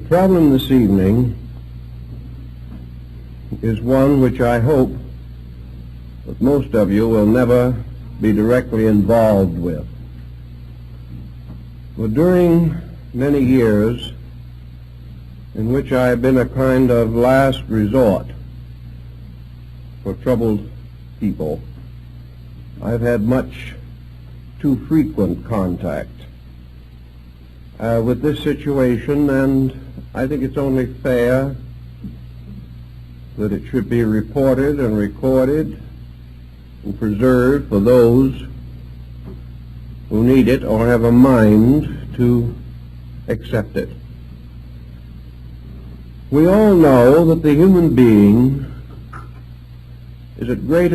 The problem this evening is one which I hope that most of you will never be directly involved with. But during many years in which I have been a kind of last resort for troubled people, I've had much too frequent contact with this situation, and I think it's only fair that it should be reported and recorded and preserved for those who need it or have a mind to accept it. We all know that the human being is at great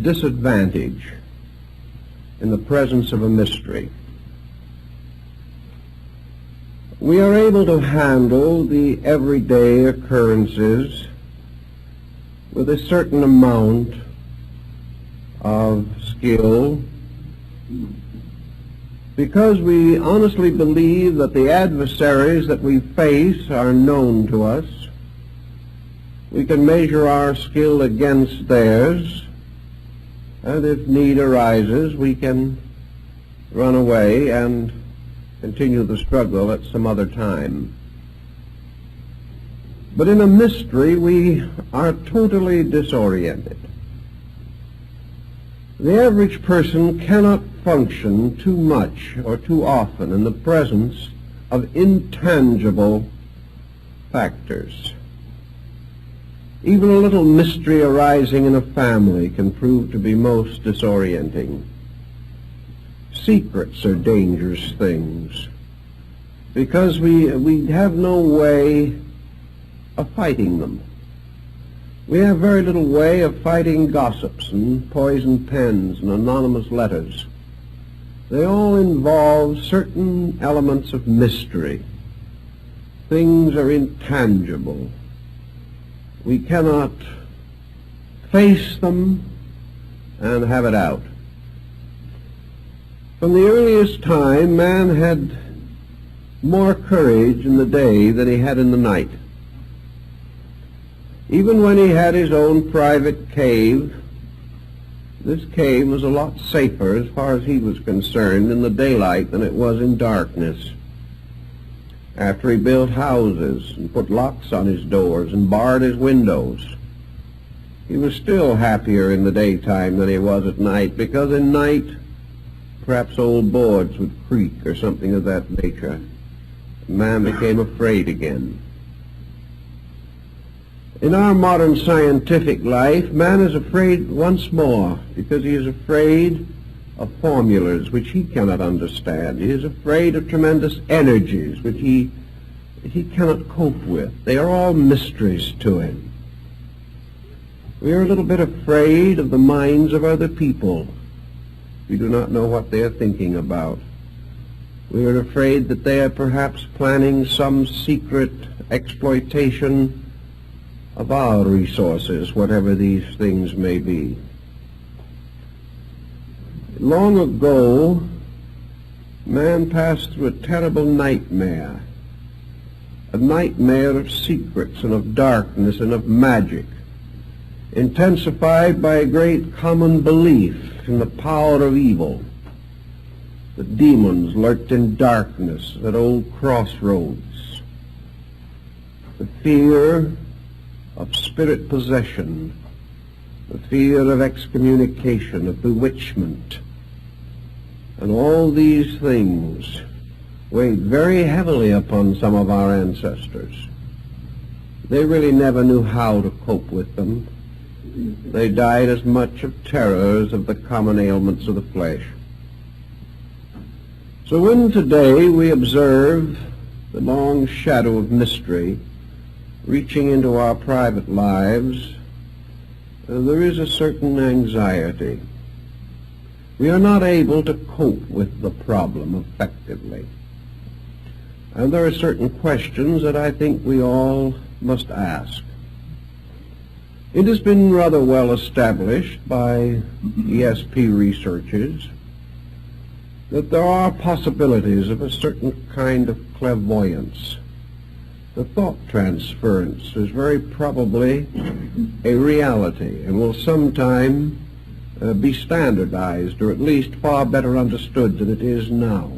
disadvantage in the presence of a mystery. We are able to handle the everyday occurrences with a certain amount of skill because we honestly believe that the adversaries that we face are known to us. We can measure our skill against theirs, and if need arises, we can run away and continue the struggle at some other time. But in a mystery, we are totally disoriented. The average person cannot function too much or too often in the presence of intangible factors. Even a little mystery arising in a family can prove to be most disorienting. Secrets are dangerous things because we have no way of fighting them. We have very little way of fighting gossips and poisoned pens and anonymous letters. They all involve certain elements of mystery. Things are intangible. We cannot face them and have it out. From the earliest time, man had more courage in the day than he had in the night. Even when he had his own private cave, this cave was a lot safer as far as he was concerned in the daylight than it was in darkness. After he built houses and put locks on his doors and barred his windows, he was still happier in the daytime than he was at night, because in night perhaps old boards would creak or something of that nature. Man became afraid again. In our modern scientific life, man is afraid once more because he is afraid of formulas which he cannot understand. He is afraid of tremendous energies which he cannot cope with. They are all mysteries to him. We are a little bit afraid of the minds of other people. We do not know what they are thinking about. We are afraid that they are perhaps planning some secret exploitation of our resources, whatever these things may be. Long ago, man passed through a terrible nightmare, a nightmare of secrets and of darkness and of magic, intensified by a great common belief in the power of evil. The demons lurked in darkness at old crossroads. The fear of spirit possession, the fear of excommunication, of bewitchment, and all these things weighed very heavily upon some of our ancestors. They really never knew how to cope with them. They died as much of terror as of the common ailments of the flesh. So when today we observe the long shadow of mystery reaching into our private lives, there is a certain anxiety. We are not able to cope with the problem effectively. And there are certain questions that I think we all must ask. It has been rather well established by ESP researchers that there are possibilities of a certain kind of clairvoyance The thought transference is very probably a reality and will sometime be standardized, or at least far better understood than it is now.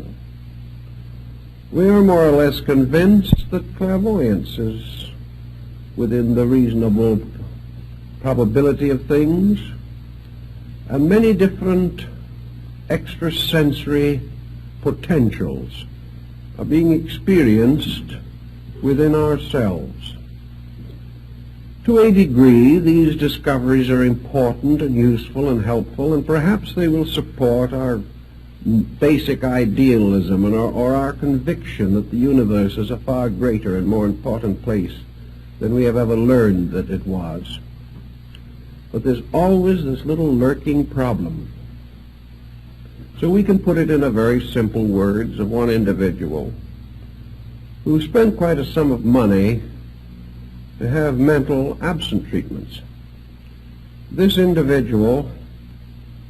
We are more or less convinced that clairvoyance is within the reasonable probability of things, and many different extrasensory potentials are being experienced within ourselves. To a degree, these discoveries are important and useful and helpful, and perhaps they will support our basic idealism or our conviction that the universe is a far greater and more important place than we have ever learned that it was. But there's always this little lurking problem. So we can put it in a very simple words of one individual who spent quite a sum of money to have mental absent treatments. This individual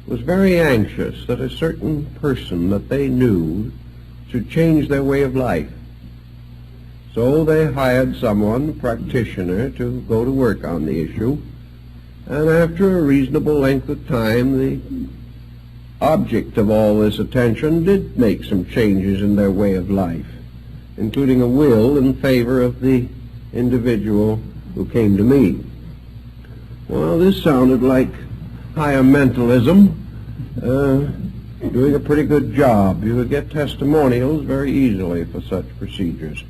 was very anxious that a certain person that they knew should change their way of life. So they hired someone, a practitioner, to go to work on the issue, and after a reasonable length of time, the object of all this attention did make some changes in their way of life, including a will in favor of the individual who came to me. Well, this sounded like higher mentalism, doing a pretty good job. You would get testimonials very easily for such procedures.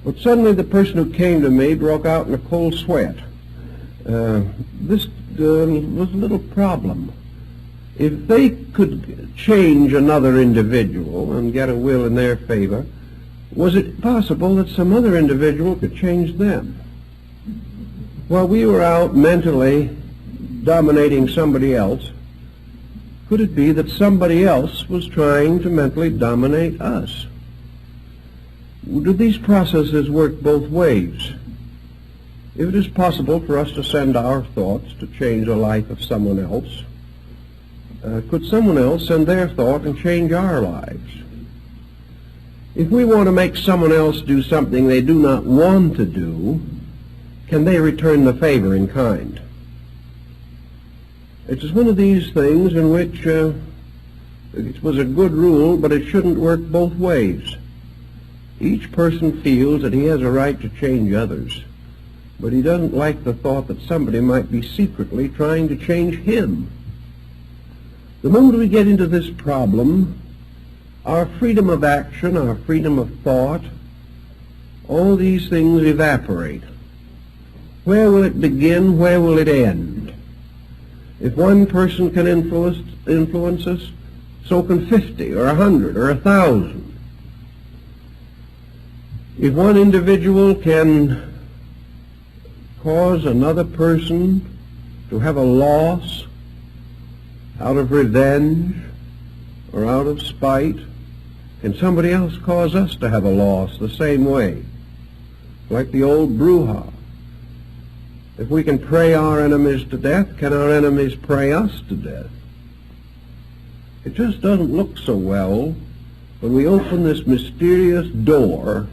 But suddenly the person who came to me broke out in a cold sweat. This was a little problem. If they could change another individual and get a will in their favor, was it possible that some other individual could change them? While we were out mentally dominating somebody else, could it be that somebody else was trying to mentally dominate us? Do these processes work both ways? If it is possible for us to send our thoughts to change the life of someone else, could someone else send their thought and change our lives? If we want to make someone else do something they do not want to do, can they return the favor in kind? It is one of these things in which it was a good rule, but it shouldn't work both ways. Each person feels that he has a right to change others, but he doesn't like the thought that somebody might be secretly trying to change him. The moment we get into this problem, our freedom of action, our freedom of thought, all these things evaporate. Where will it begin? Where will it end? If one person can influence us, so can 50 or 100 or 1,000. If one individual can cause another person to have a loss out of revenge or out of spite, can somebody else cause us to have a loss the same way? Like the old Bruja. If we can pray our enemies to death, can our enemies pray us to death? It just doesn't look so well when we open this mysterious door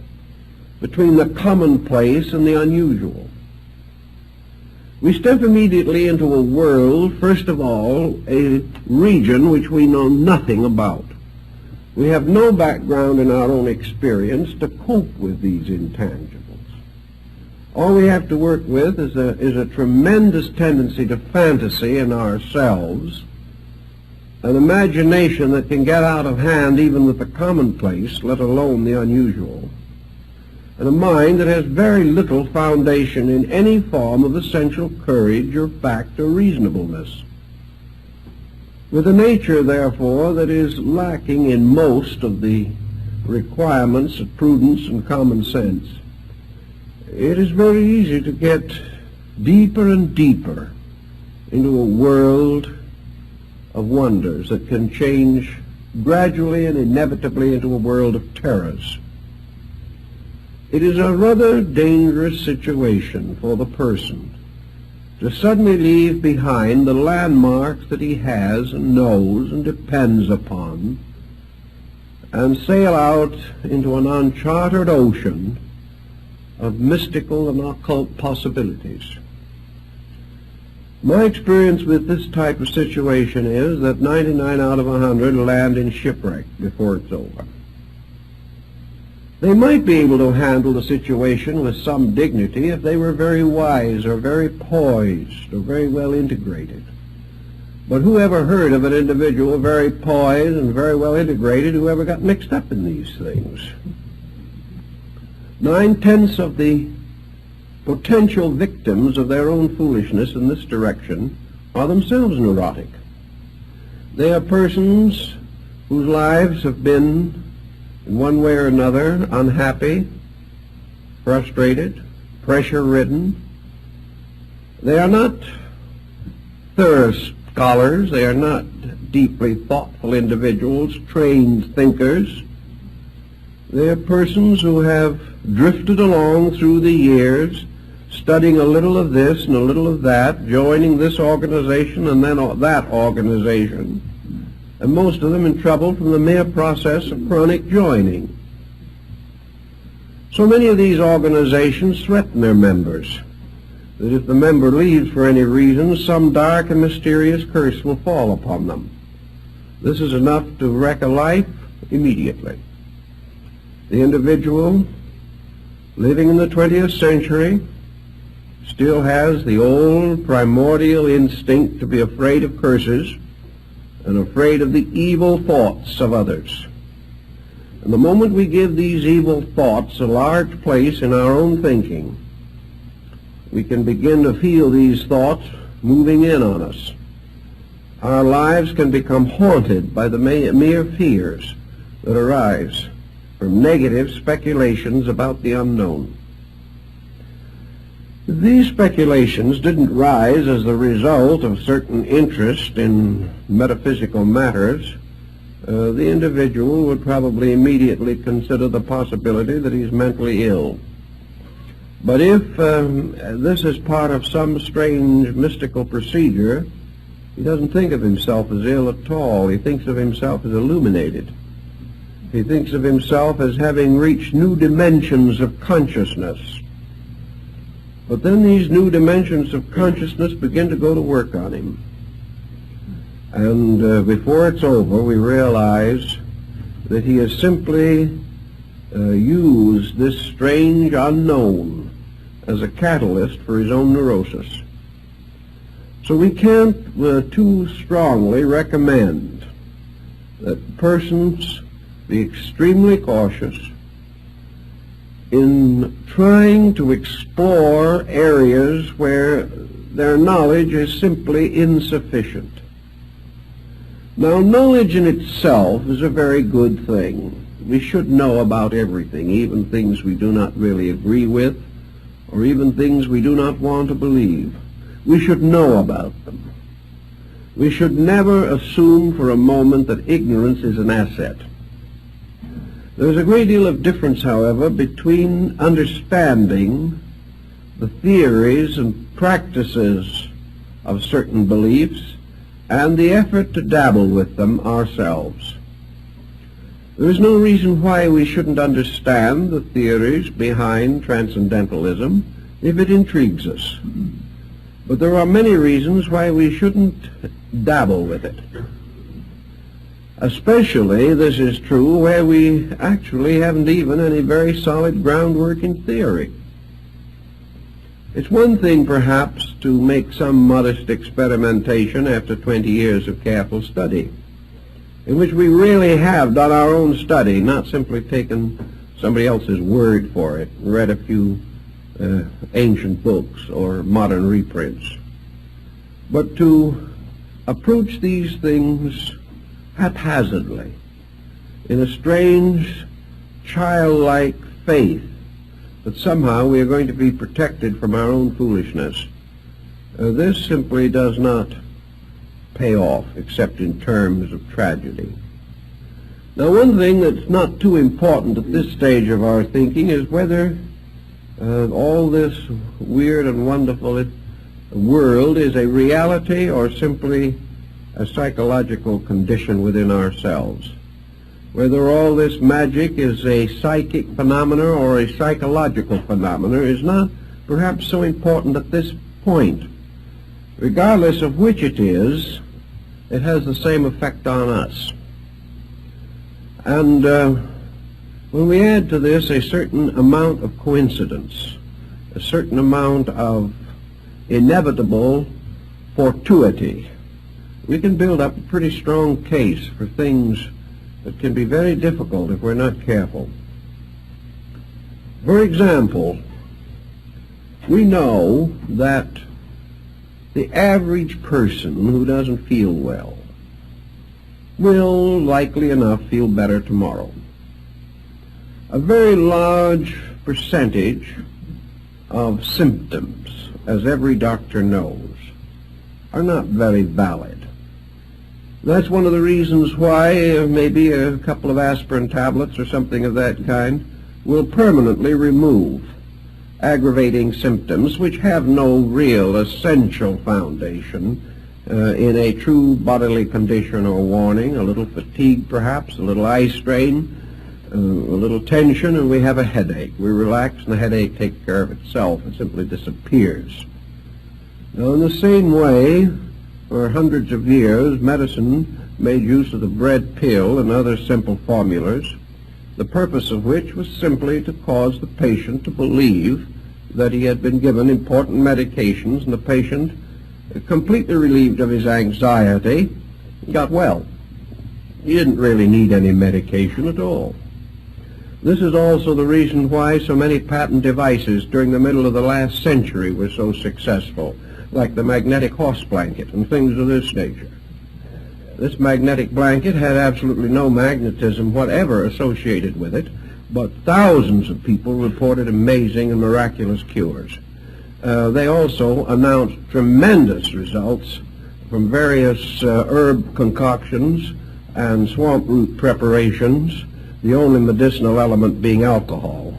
between the commonplace and the unusual. We step immediately into a world, first of all, a region which we know nothing about. We have no background in our own experience to cope with these intangibles. All we have to work with is a tremendous tendency to fantasy in ourselves, an imagination that can get out of hand even with the commonplace, let alone the unusual, and a mind that has very little foundation in any form of essential courage or fact or reasonableness. With a nature, therefore, that is lacking in most of the requirements of prudence and common sense, it is very easy to get deeper and deeper into a world of wonders that can change gradually and inevitably into a world of terrors. It is a rather dangerous situation for the person to suddenly leave behind the landmarks that he has and knows and depends upon and sail out into an uncharted ocean of mystical and occult possibilities. My experience with this type of situation is that 99 out of 100 land in shipwreck before it's over. They might be able to handle the situation with some dignity if they were very wise or very poised or very well integrated. But who ever heard of an individual very poised and very well integrated who ever got mixed up in these things? 9/10 of the potential victims of their own foolishness in this direction are themselves neurotic. They are persons whose lives have been, in one way or another, unhappy, frustrated, pressure-ridden. They are not thorough scholars. They are not deeply thoughtful individuals, trained thinkers. They are persons who have drifted along through the years, studying a little of this and a little of that, joining this organization and then that organization, and most of them in trouble from the mere process of chronic joining. So many of these organizations threaten their members that if the member leaves for any reason, some dark and mysterious curse will fall upon them. This is enough to wreck a life immediately. The individual living in the 20th century still has the old primordial instinct to be afraid of curses and afraid of the evil thoughts of others. And the moment we give these evil thoughts a large place in our own thinking, we can begin to feel these thoughts moving in on us. Our lives can become haunted by the mere fears that arise from negative speculations about the unknown. These speculations didn't rise as the result of certain interest in metaphysical matters. The individual would probably immediately consider the possibility that he's mentally ill. But if this is part of some strange mystical procedure, he doesn't think of himself as ill at all. He thinks of himself as illuminated. He thinks of himself as having reached new dimensions of consciousness. But then these new dimensions of consciousness begin to go to work on him. And before it's over, we realize that he has simply used this strange unknown as a catalyst for his own neurosis. So we can't too strongly recommend that persons be extremely cautious in trying to explore areas where their knowledge is simply insufficient. Now, knowledge in itself is a very good thing. We should know about everything, even things we do not really agree with, or even things we do not want to believe. We should know about them. We should never assume for a moment that ignorance is an asset. There's a great deal of difference, however, between understanding the theories and practices of certain beliefs and the effort to dabble with them ourselves. There is no reason why we shouldn't understand the theories behind transcendentalism if it intrigues us. But there are many reasons why we shouldn't dabble with it. Especially this is true where we actually haven't even any very solid groundwork in theory. It's one thing perhaps to make some modest experimentation after 20 years of careful study, in which we really have done our own study, not simply taken somebody else's word for it, read a few ancient books or modern reprints, but to approach these things haphazardly, in a strange, childlike faith that somehow we are going to be protected from our own foolishness. This simply does not pay off, except in terms of tragedy. Now, one thing that's not too important at this stage of our thinking is whether all this weird and wonderful world is a reality or simply a psychological condition within ourselves. whether all this magic is a psychic phenomena or a psychological phenomena is not perhaps so important at this point. Regardless of which it is, it has the same effect on us. And when we add to this a certain amount of coincidence, a certain amount of inevitable fortuity, we can build up a pretty strong case for things that can be very difficult if we're not careful. For example, we know that the average person who doesn't feel well will, likely enough, feel better tomorrow. A very large percentage of symptoms, as every doctor knows, are not very valid. That's one of the reasons why maybe a couple of aspirin tablets or something of that kind will permanently remove aggravating symptoms which have no real essential foundation in a true bodily condition or warning. A little fatigue perhaps, a little eye strain, a little tension, and we have a headache. We relax and the headache takes care of itself. It simply disappears. Now, in the same way, for hundreds of years, medicine made use of the bread pill and other simple formulas, the purpose of which was simply to cause the patient to believe that he had been given important medications, and the patient, completely relieved of his anxiety, got well. He didn't really need any medication at all. This is also the reason why so many patent devices during the middle of the last century were so successful, like the magnetic horse blanket and things of this nature. This magnetic blanket had absolutely no magnetism whatever associated with it, but thousands of people reported amazing and miraculous cures. They also announced tremendous results from various herb concoctions and swamp root preparations, the only medicinal element being alcohol.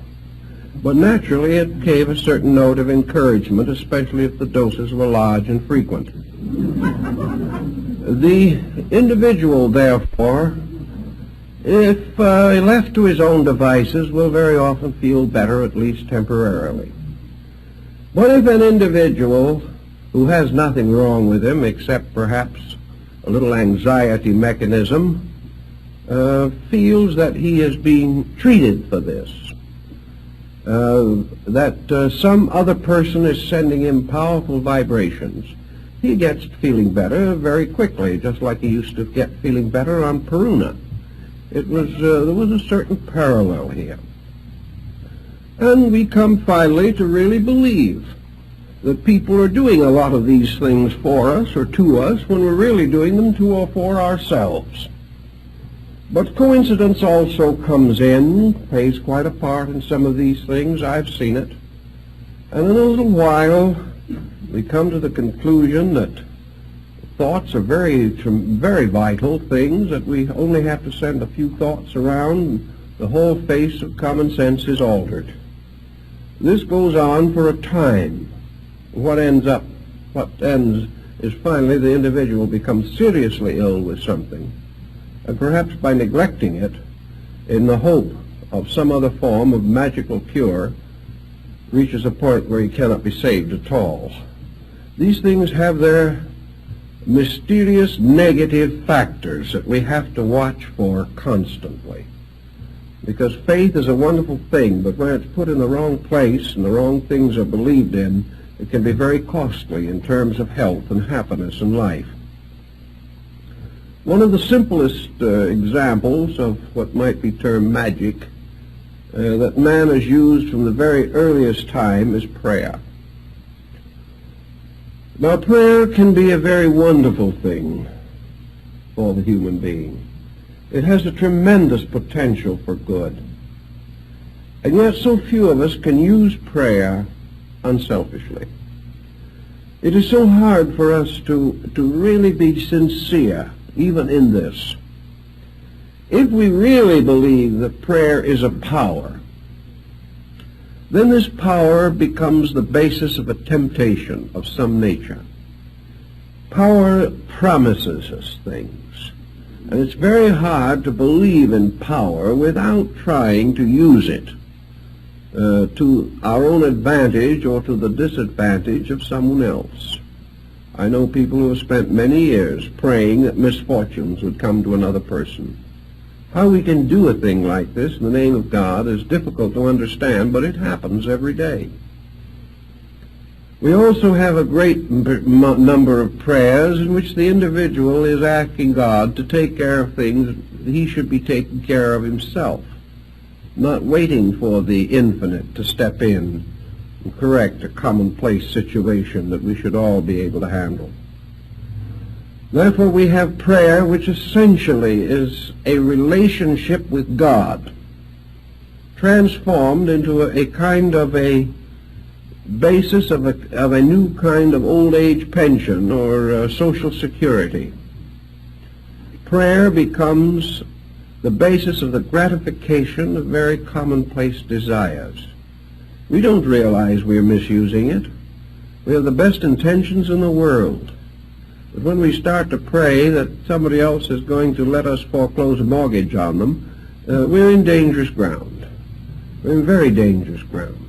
But naturally it gave a certain note of encouragement, especially if the doses were large and frequent. The individual, therefore, if left to his own devices, will very often feel better, at least temporarily. But if an individual who has nothing wrong with him except perhaps a little anxiety mechanism feels that he is being treated for this, that some other person is sending him powerful vibrations, he gets feeling better very quickly, just like he used to get feeling better on Peruna. There was a certain parallel here. And we come finally to really believe that people are doing a lot of these things for us or to us when we're really doing them to or for ourselves. But coincidence also comes in, plays quite a part in some of these things. I've seen it. And in a little while, we come to the conclusion that thoughts are very vital things, that we only have to send a few thoughts around and the whole face of common sense is altered. This goes on for a time. What ends is finally the individual becomes seriously ill with something, and perhaps by neglecting it, in the hope of some other form of magical cure, reaches a point where he cannot be saved at all. These things have their mysterious negative factors that we have to watch for constantly. Because faith is a wonderful thing, but when it's put in the wrong place and the wrong things are believed in, it can be very costly in terms of health and happiness in life. One of the simplest examples of what might be termed magic that man has used from the very earliest time is prayer. Now, prayer can be a very wonderful thing for the human being. It has a tremendous potential for good. And yet so few of us can use prayer unselfishly. It is so hard for us to really be sincere, even in this. If we really believe that prayer is a power, then this power becomes the basis of a temptation of some nature. Power promises us things. And it's very hard to believe in power without trying to use it to our own advantage or to the disadvantage of someone else. I know people who have spent many years praying that misfortunes would come to another person. How we can do a thing like this in the name of God is difficult to understand, but it happens every day. We also have a great number of prayers in which the individual is asking God to take care of things he should be taking care of himself, not waiting for the infinite to step in and correct a commonplace situation that we should all be able to handle. Therefore, we have prayer which essentially is a relationship with God, transformed into a kind of a basis of a new kind of old age pension or social security. Prayer becomes the basis of the gratification of very commonplace desires. We don't realize we're misusing it. We have the best intentions in the world. But when we start to pray that somebody else is going to let us foreclose a mortgage on them, we're in dangerous ground. We're in very dangerous ground.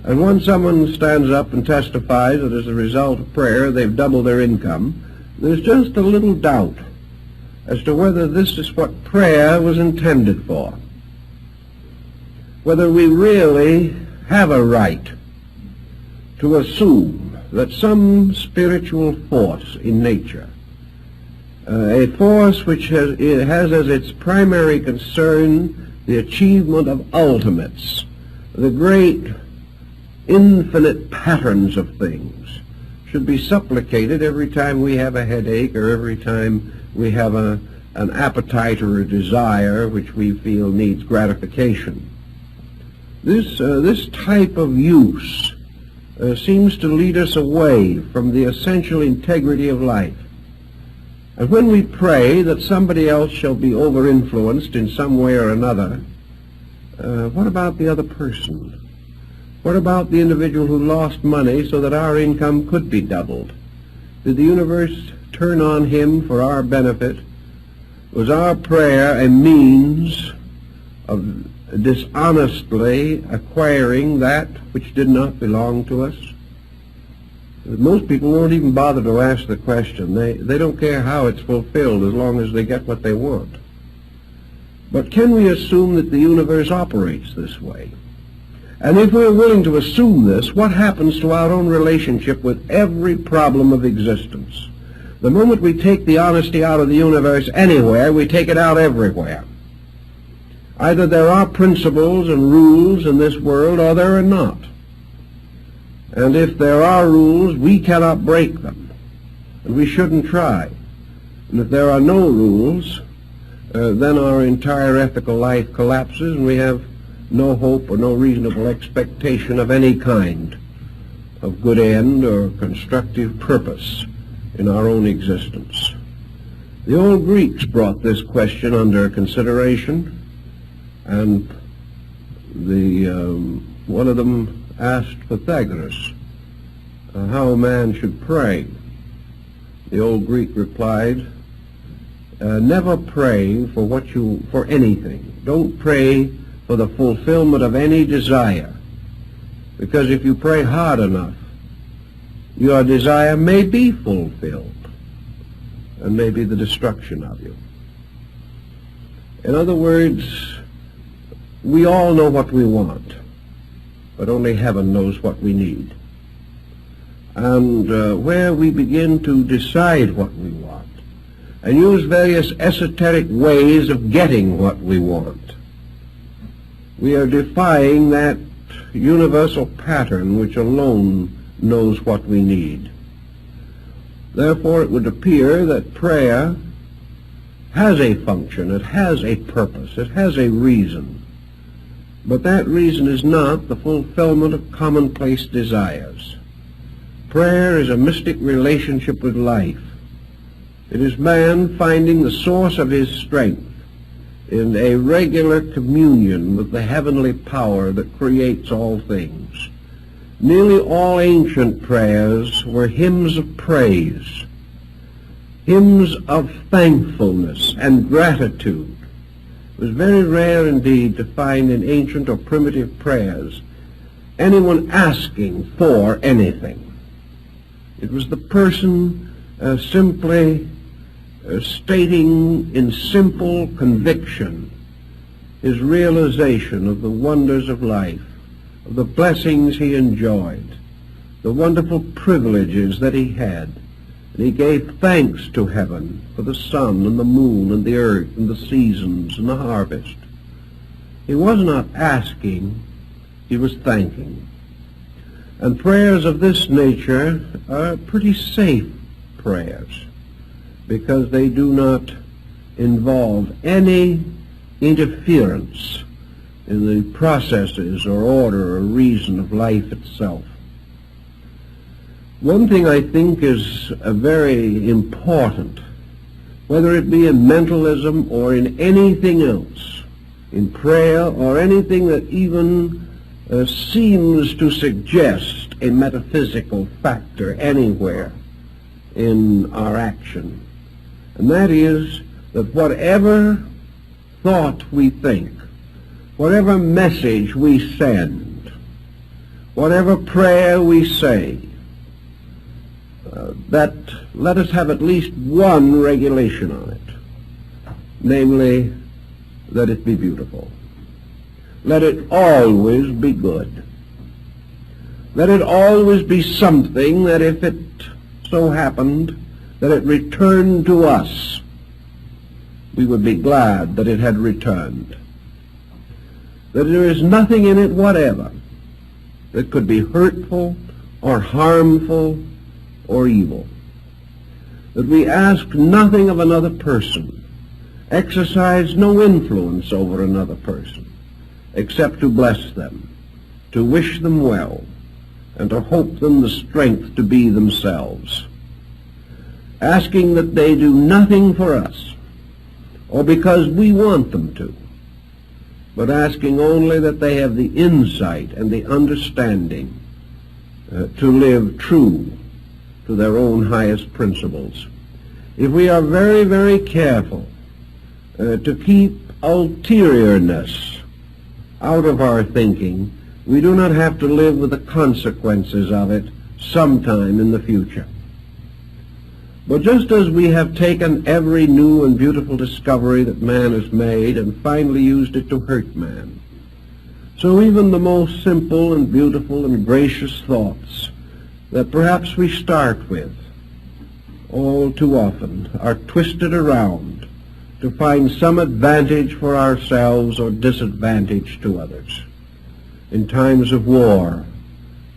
And when someone stands up and testifies that as a result of prayer they've doubled their income, there's just a little doubt as to whether this is what prayer was intended for. Whether we really have a right to assume that some spiritual force in nature, a force which has as its primary concern the achievement of ultimates, the great infinite patterns of things, should be supplicated every time we have a headache or every time we have an appetite or a desire which we feel needs gratification. This type of use seems to lead us away from the essential integrity of life. And when we pray that somebody else shall be over-influenced in some way or another, what about the other person? What about the individual who lost money so that our income could be doubled? Did the universe turn on him for our benefit? Was our prayer a means of dishonestly acquiring that which did not belong to us? Most people won't even bother to ask the question. They don't care how it's fulfilled as long as they get what they want. But can we assume that the universe operates this way? And if we're willing to assume this, what happens to our own relationship with every problem of existence? The moment we take the honesty out of the universe anywhere, we take it out everywhere. Either there are principles and rules in this world or there are not. And if there are rules, we cannot break them, and we shouldn't try. And if there are no rules, then our entire ethical life collapses and we have no hope or no reasonable expectation of any kind of good end or constructive purpose in our own existence. The old Greeks brought this question under consideration, and one of them asked Pythagoras how a man should pray. The old Greek replied, never pray for anything. Don't pray for the fulfillment of any desire, because if you pray hard enough, your desire may be fulfilled and may be the destruction of you. In other words, we all know what we want, but only heaven knows what we need. And where we begin to decide what we want and use various esoteric ways of getting what we want, we are defying that universal pattern which alone knows what we need. Therefore, it would appear that prayer has a function, it has a purpose, it has a reason. But that reason is not the fulfillment of commonplace desires. Prayer is a mystic relationship with life. It is man finding the source of his strength in a regular communion with the heavenly power that creates all things. Nearly all ancient prayers were hymns of praise. hymns of thankfulness and gratitude. It was very rare indeed to find in ancient or primitive prayers anyone asking for anything. It was the person simply stating in simple conviction his realization of the wonders of life, of the blessings he enjoyed, the wonderful privileges that he had. And he gave thanks to heaven for the sun and the moon and the earth and the seasons and the harvest. He was not asking, he was thanking. And prayers of this nature are pretty safe prayers because they do not involve any interference in the processes or order or reason of life itself. One thing I think is very important, whether it be in mentalism or in anything else, in prayer or anything that even seems to suggest a metaphysical factor anywhere in our action, and that is that whatever thought we think, whatever message we send, whatever prayer we say, that let us have at least one regulation on it, namely that it be beautiful. Let it always be good. Let it always be something that if it so happened that it returned to us, we would be glad that it had returned. That there is nothing in it whatever that could be hurtful or harmful or evil. That we ask nothing of another person, exercise no influence over another person, except to bless them, to wish them well, and to hope them the strength to be themselves. Asking that they do nothing for us, or because we want them to, but asking only that they have the insight and the understanding to live true to their own highest principles. If we are very, very careful to keep ulteriourness out of our thinking, we do not have to live with the consequences of it sometime in the future. But just as we have taken every new and beautiful discovery that man has made and finally used it to hurt man, so even the most simple and beautiful and gracious thoughts that perhaps we start with all too often are twisted around to find some advantage for ourselves or disadvantage to others. In times of war,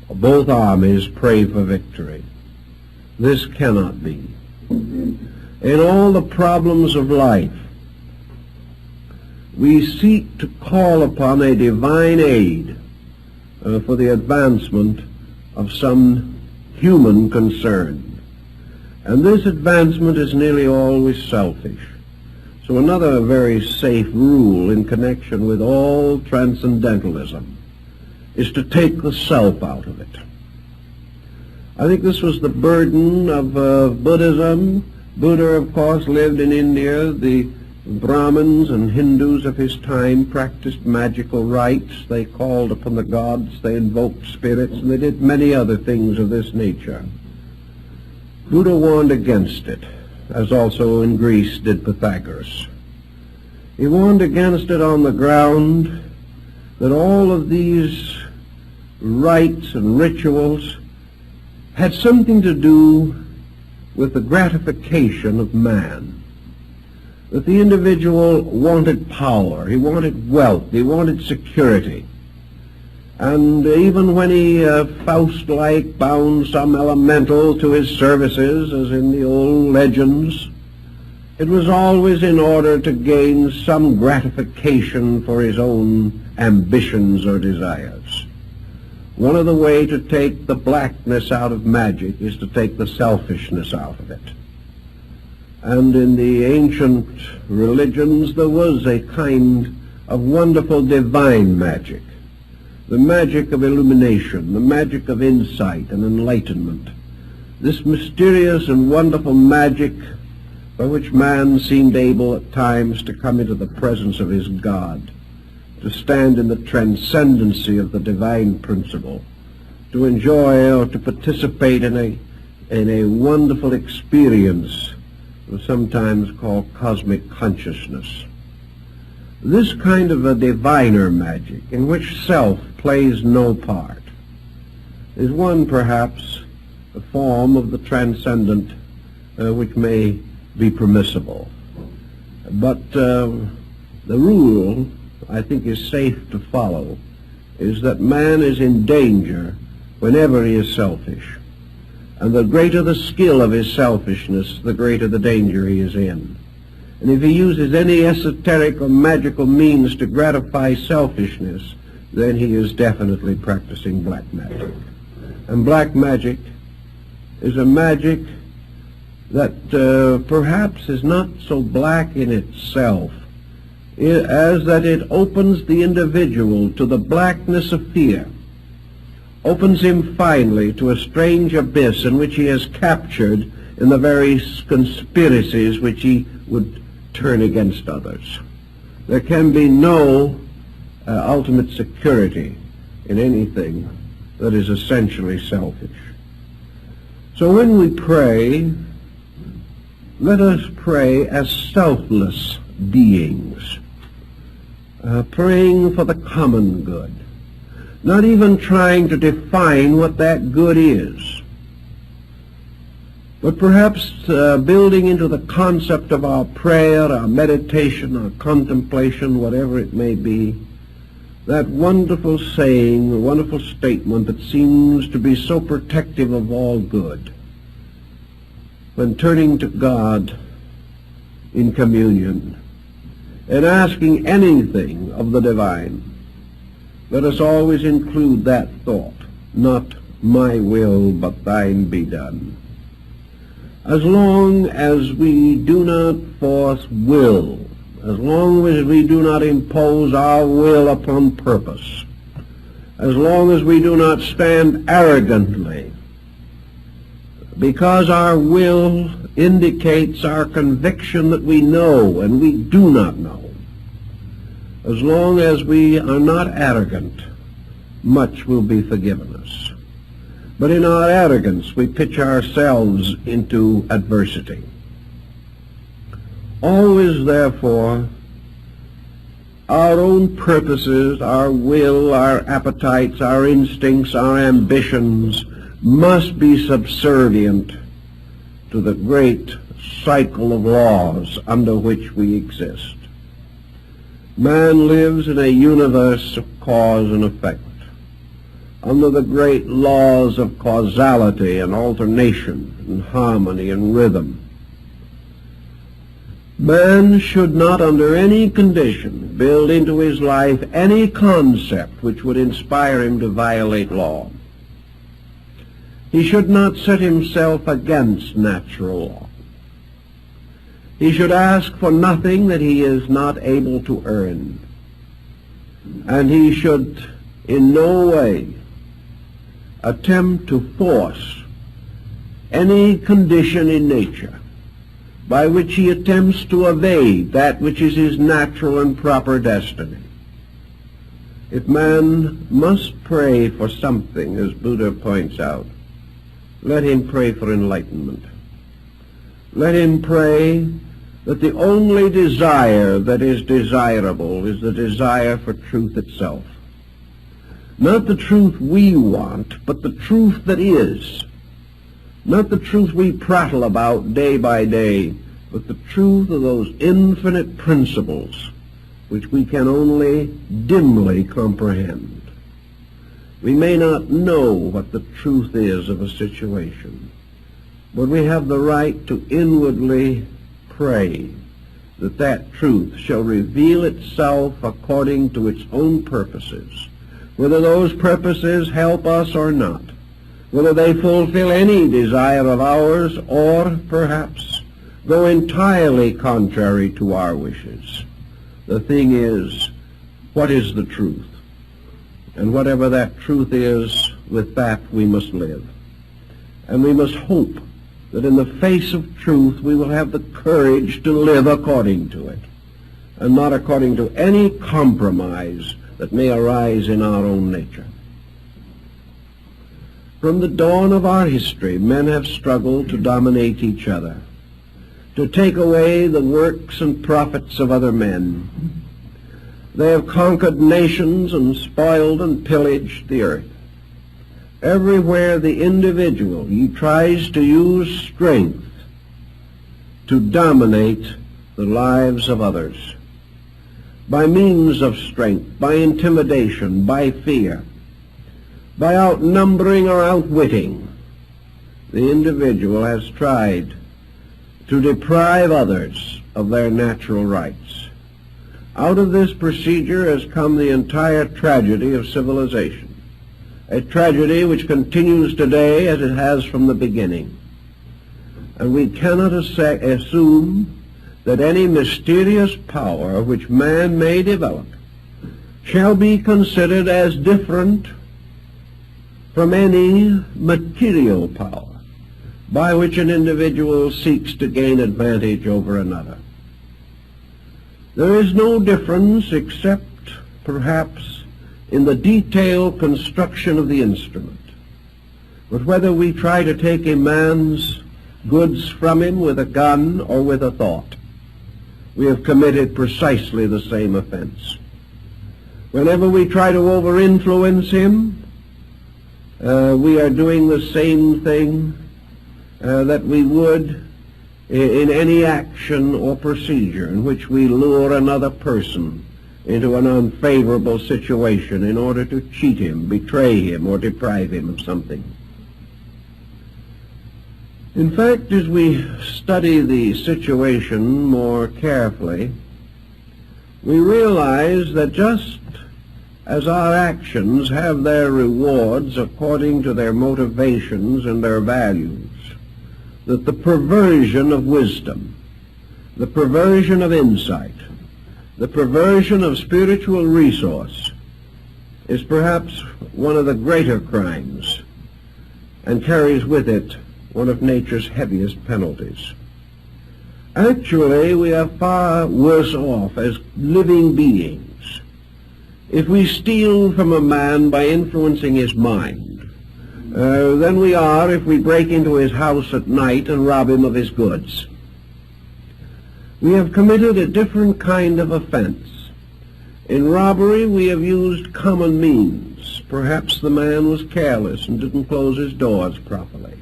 both armies pray for victory. This cannot be. In all the problems of life, we seek to call upon a divine aid for the advancement of some human concern. And this advancement is nearly always selfish. So another very safe rule in connection with all transcendentalism is to take the self out of it. I think this was the burden of Buddhism. Buddha, of course, lived in India. The Brahmins and Hindus of his time practiced magical rites. They called upon the gods, they invoked spirits, and they did many other things of this nature. Buddha warned against it, as also in Greece did Pythagoras. He warned against it on the ground that all of these rites and rituals had something to do with the gratification of man. That the individual wanted power, he wanted wealth, he wanted security. And even when he, Faust-like, bound some elemental to his services, as in the old legends, it was always in order to gain some gratification for his own ambitions or desires. One of the ways to take the blackness out of magic is to take the selfishness out of it. And in the ancient religions there was a kind of wonderful divine magic, the magic of illumination, the magic of insight and enlightenment. This mysterious and wonderful magic by which man seemed able at times to come into the presence of his God, to stand in the transcendency of the divine principle, to enjoy or to participate in a wonderful experience we sometimes called cosmic consciousness. This kind of a diviner magic, in which self plays no part, is one, perhaps, a form of the transcendent which may be permissible. But the rule, I think, is safe to follow, is that man is in danger whenever he is selfish. And the greater the skill of his selfishness, the greater the danger he is in. And if he uses any esoteric or magical means to gratify selfishness, then he is definitely practicing black magic. And black magic is a magic that perhaps is not so black in itself as that it opens the individual to the blackness of fear, opens him finally to a strange abyss in which he is captured in the very conspiracies which he would turn against others. There can be no ultimate security in anything that is essentially selfish. So when we pray, let us pray as selfless beings, praying for the common good, not even trying to define what that good is, but perhaps building into the concept of our prayer, our meditation, our contemplation, whatever it may be, that wonderful saying, a wonderful statement that seems to be so protective of all good. When turning to God in communion and asking anything of the divine, let us always include that thought, not my will, but thine be done. As long as we do not force will, as long as we do not impose our will upon purpose, as long as we do not stand arrogantly, because our will indicates our conviction that we know and we do not know, as long as we are not arrogant, much will be forgiven us. But in our arrogance, we pitch ourselves into adversity. Always, therefore, our own purposes, our will, our appetites, our instincts, our ambitions must be subservient to the great cycle of laws under which we exist. Man lives in a universe of cause and effect, under the great laws of causality and alternation and harmony and rhythm. Man should not under any condition build into his life any concept which would inspire him to violate law. He should not set himself against natural law. He should ask for nothing that he is not able to earn. And he should in no way attempt to force any condition in nature by which he attempts to evade that which is his natural and proper destiny. If man must pray for something, as Buddha points out, let him pray for enlightenment. Let him pray that the only desire that is desirable is the desire for truth itself. Not the truth we want, but the truth that is. Not the truth we prattle about day by day, but the truth of those infinite principles which we can only dimly comprehend. We may not know what the truth is of a situation, but we have the right to inwardly pray that that truth shall reveal itself according to its own purposes, whether those purposes help us or not, whether they fulfill any desire of ours or perhaps go entirely contrary to our wishes. The thing is, what is the truth? And whatever that truth is, with that we must live. And we must hope that in the face of truth we will have the courage to live according to it, and not according to any compromise that may arise in our own nature. From the dawn of our history, men have struggled to dominate each other, to take away the works and profits of other men. They have conquered nations and spoiled and pillaged the earth. Everywhere the individual, he tries to use strength to dominate the lives of others. By means of strength, by intimidation, by fear, by outnumbering or outwitting, the individual has tried to deprive others of their natural rights. Out of this procedure has come the entire tragedy of civilization, a tragedy which continues today as it has from the beginning. And we cannot assume that any mysterious power which man may develop shall be considered as different from any material power by which an individual seeks to gain advantage over another. There is no difference except perhaps in the detailed construction of the instrument. But whether we try to take a man's goods from him with a gun or with a thought, we have committed precisely the same offense. Whenever we try to over-influence him, we are doing the same thing that we would in any action or procedure in which we lure another person into an unfavorable situation in order to cheat him, betray him, or deprive him of something. In fact, as we study the situation more carefully, we realize that just as our actions have their rewards according to their motivations and their values, that the perversion of wisdom, the perversion of insight, the perversion of spiritual resource is perhaps one of the greater crimes and carries with it one of nature's heaviest penalties. Actually, we are far worse off as living beings if we steal from a man by influencing his mind than we are if we break into his house at night and rob him of his goods. We have committed a different kind of offense. In robbery, we have used common means. Perhaps the man was careless and didn't close his doors properly.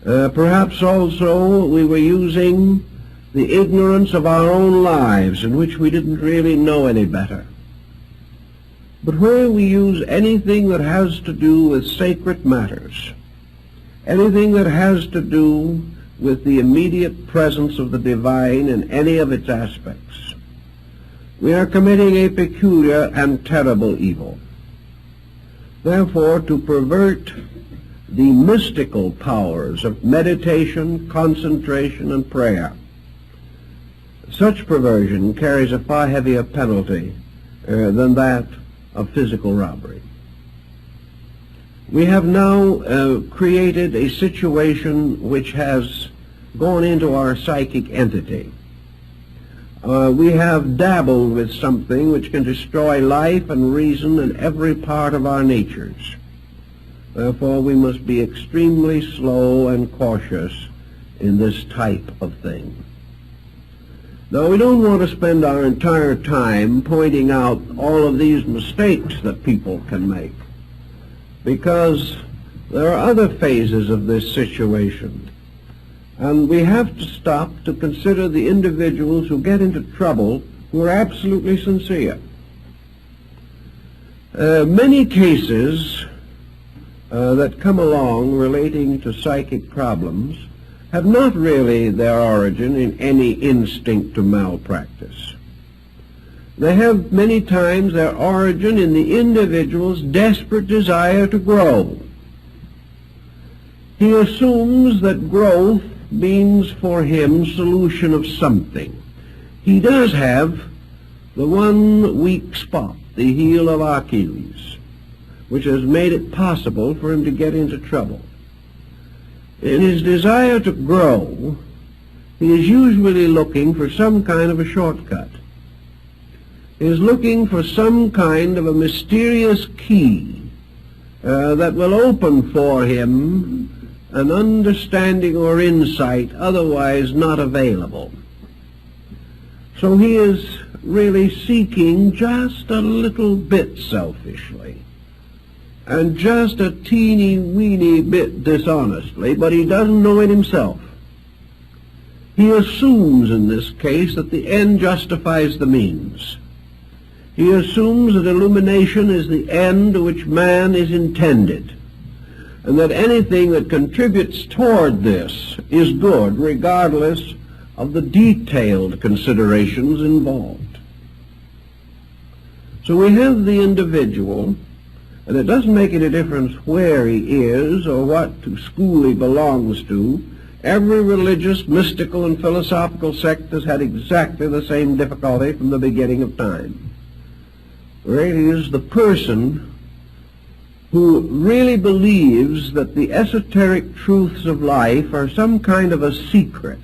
Perhaps also we were using the ignorance of our own lives in which we didn't really know any better. But where we use anything that has to do with sacred matters, anything that has to do with the immediate presence of the divine in any of its aspects, we are committing a peculiar and terrible evil. Therefore, to pervert the mystical powers of meditation, concentration, and prayer, such perversion carries a far heavier penalty than that of physical robbery. We have now created a situation which has gone into our psychic entity. We have dabbled with something which can destroy life and reason in every part of our natures. Therefore, we must be extremely slow and cautious in this type of thing. Now, we don't want to spend our entire time pointing out all of these mistakes that people can make, because there are other phases of this situation, and we have to stop to consider the individuals who get into trouble who are absolutely sincere. Many cases that come along relating to psychic problems have not really their origin in any instinct to malpractice. They have many times their origin in the individual's desperate desire to grow. He assumes that growth means for him solution of something. He does have the one weak spot, the heel of Achilles, which has made it possible for him to get into trouble. In his desire to grow, he is usually looking for some kind of a shortcut. He is looking for some kind of a mysterious key that will open for him an understanding or insight otherwise not available. So he is really seeking just a little bit selfishly, and just a teeny-weeny bit dishonestly, but he doesn't know it himself. He assumes in this case that the end justifies the means. He assumes that illumination is the end to which man is intended, and that anything that contributes toward this is good, regardless of the detailed considerations involved. So we have the individual, and it doesn't make any difference where he is or what school he belongs to. Every religious, mystical, and philosophical sect has had exactly the same difficulty from the beginning of time. Where it is the person who really believes that the esoteric truths of life are some kind of a secret,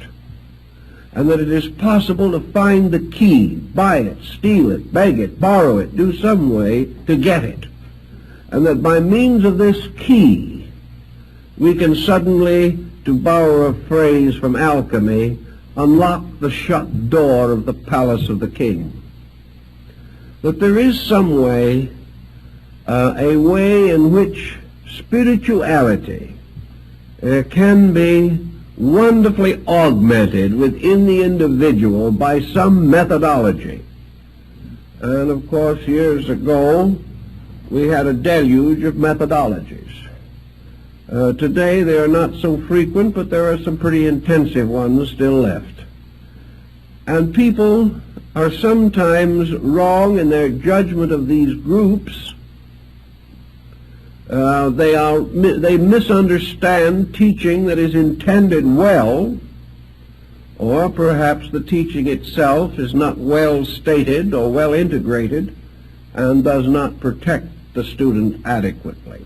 and that it is possible to find the key, buy it, steal it, beg it, borrow it, do some way to get it, and that by means of this key we can suddenly, to borrow a phrase from alchemy, unlock the shut door of the palace of the king. That there is some way, a way in which spirituality can be wonderfully augmented within the individual by some methodology. And of course, years ago, we had a deluge of methodologies. Today they are not so frequent, but there are some pretty intensive ones still left. And people are sometimes wrong in their judgment of these groups. They misunderstand teaching that is intended well, or perhaps the teaching itself is not well stated or well integrated and does not protect the student adequately.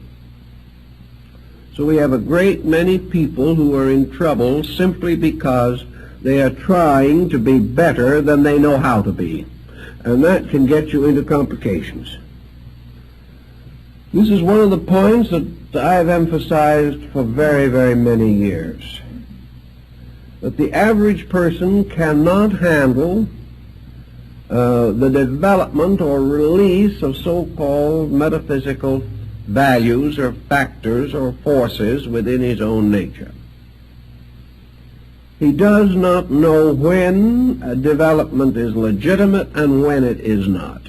So we have a great many people who are in trouble simply because they are trying to be better than they know how to be, and that can get you into complications. This is one of the points that I have emphasized for very, very many years, that the average person cannot handle the development or release of so-called metaphysical values or factors or forces within his own nature. He does not know when a development is legitimate and when it is not.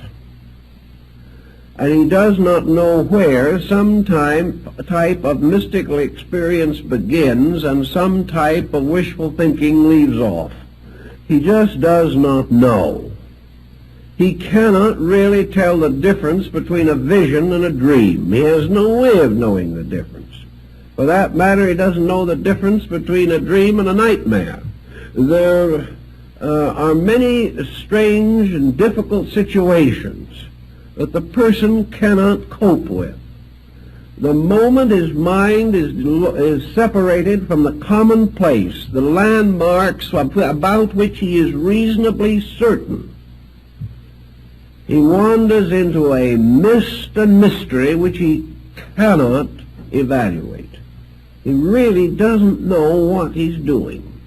And he does not know where some type of mystical experience begins and some type of wishful thinking leaves off. He just does not know. He cannot really tell the difference between a vision and a dream. He has no way of knowing the difference. For that matter, he doesn't know the difference between a dream and a nightmare. There are many strange and difficult situations that the person cannot cope with. The moment his mind is separated from the commonplace, the landmarks about which he is reasonably certain, he wanders into a mist and mystery which he cannot evaluate. He really doesn't know what he's doing.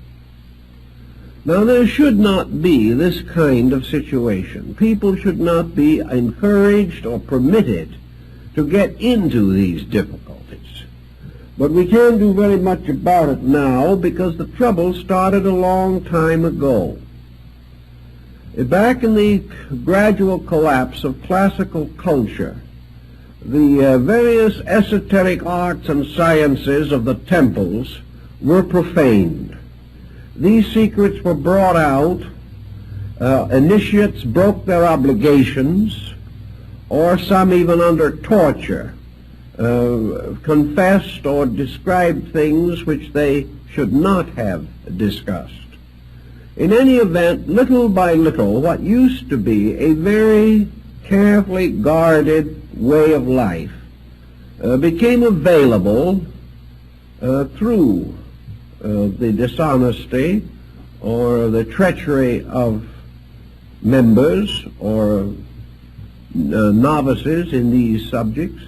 Now, there should not be this kind of situation. People should not be encouraged or permitted to get into these difficulties. But we can't do very much about it now because the trouble started a long time ago. Back in the gradual collapse of classical culture, the various esoteric arts and sciences of the temples were profaned. These secrets were brought out, initiates broke their obligations, or some even under torture confessed or described things which they should not have discussed. In any event, little by little, what used to be a very carefully guarded way of life became available through the dishonesty or the treachery of members or novices in these subjects,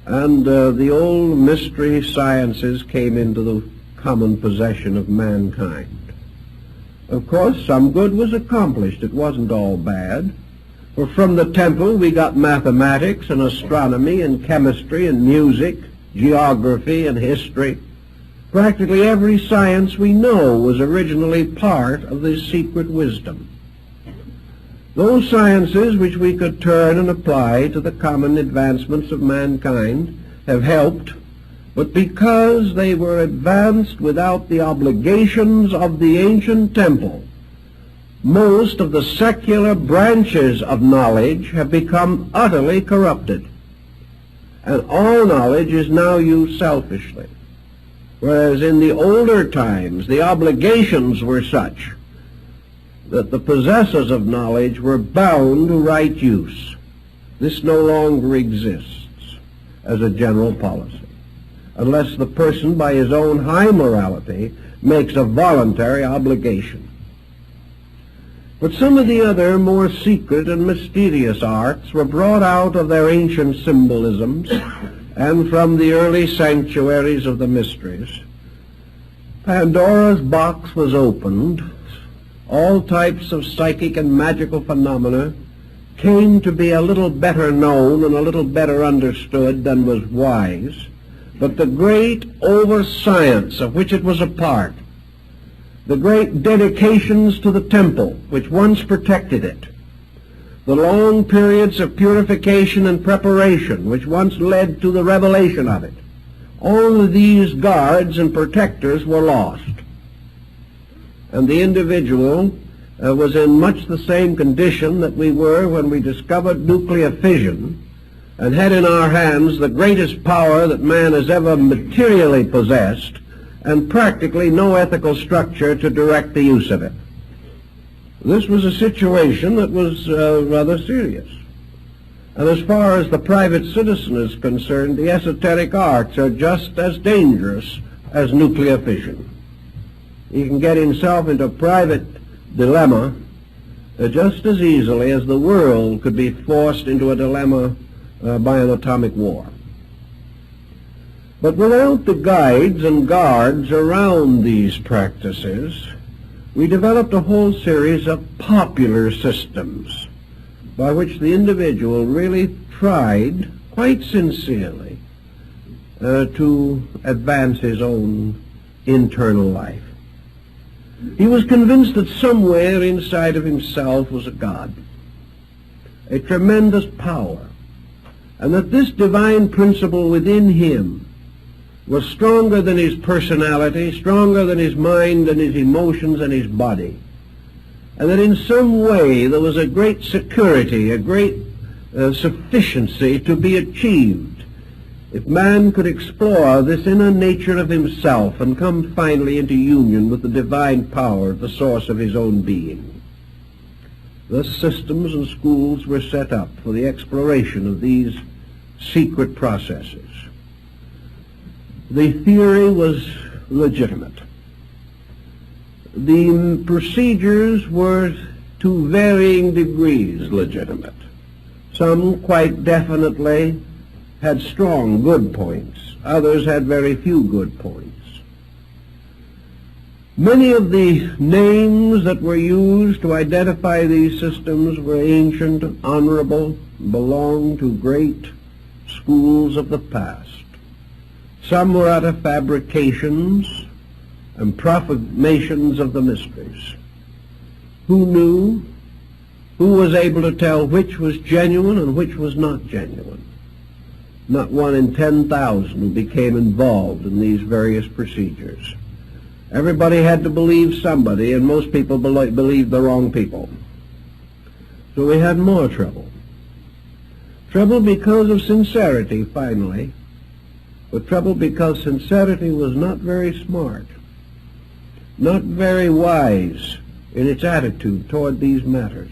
and the old mystery sciences came into the common possession of mankind. Of course, some good was accomplished. It wasn't all bad. For from the temple we got mathematics and astronomy and chemistry and music, geography and history. Practically every science we know was originally part of this secret wisdom. Those sciences which we could turn and apply to the common advancements of mankind have helped, but because they were advanced without the obligations of the ancient temple, most of the secular branches of knowledge have become utterly corrupted, and all knowledge is now used selfishly, whereas in the older times the obligations were such that the possessors of knowledge were bound to right use. This no longer exists as a general policy, unless the person by his own high morality makes a voluntary obligation. But some of the other more secret and mysterious arts were brought out of their ancient symbolisms and from the early sanctuaries of the mysteries. Pandora's box was opened. All types of psychic and magical phenomena came to be a little better known and a little better understood than was wise. But the great over-science of which it was a part, the great dedications to the temple which once protected it, the long periods of purification and preparation which once led to the revelation of it, all of these guards and protectors were lost. And the individual was in much the same condition that we were when we discovered nuclear fission and had in our hands the greatest power that man has ever materially possessed, and practically no ethical structure to direct the use of it. This was a situation that was rather serious. And as far as the private citizen is concerned, the esoteric arts are just as dangerous as nuclear fission. He can get himself into a private dilemma just as easily as the world could be forced into a dilemma by an atomic war. But without the guides and guards around these practices, we developed a whole series of popular systems by which the individual really tried, quite sincerely, to advance his own internal life. He was convinced that somewhere inside of himself was a God, a tremendous power, and that this divine principle within him was stronger than his personality, stronger than his mind and his emotions and his body, and that in some way there was a great security, a great sufficiency to be achieved if man could explore this inner nature of himself and come finally into union with the divine power, the source of his own being. Thus systems and schools were set up for the exploration of these secret processes. The theory was legitimate. The procedures were to varying degrees legitimate. Some quite definitely had strong good points. Others had very few good points. Many of the names that were used to identify these systems were ancient, honorable, belonged to great schools of the past. Some were out of fabrications and proclamations of the mysteries. Who knew? Who was able to tell which was genuine and which was not genuine? Not 1 in 10,000 who became involved in these various procedures. Everybody had to believe somebody, and most people believed the wrong people. So we had more trouble. Trouble because of sincerity, finally, but trouble because sincerity was not very smart, not very wise in its attitude toward these matters.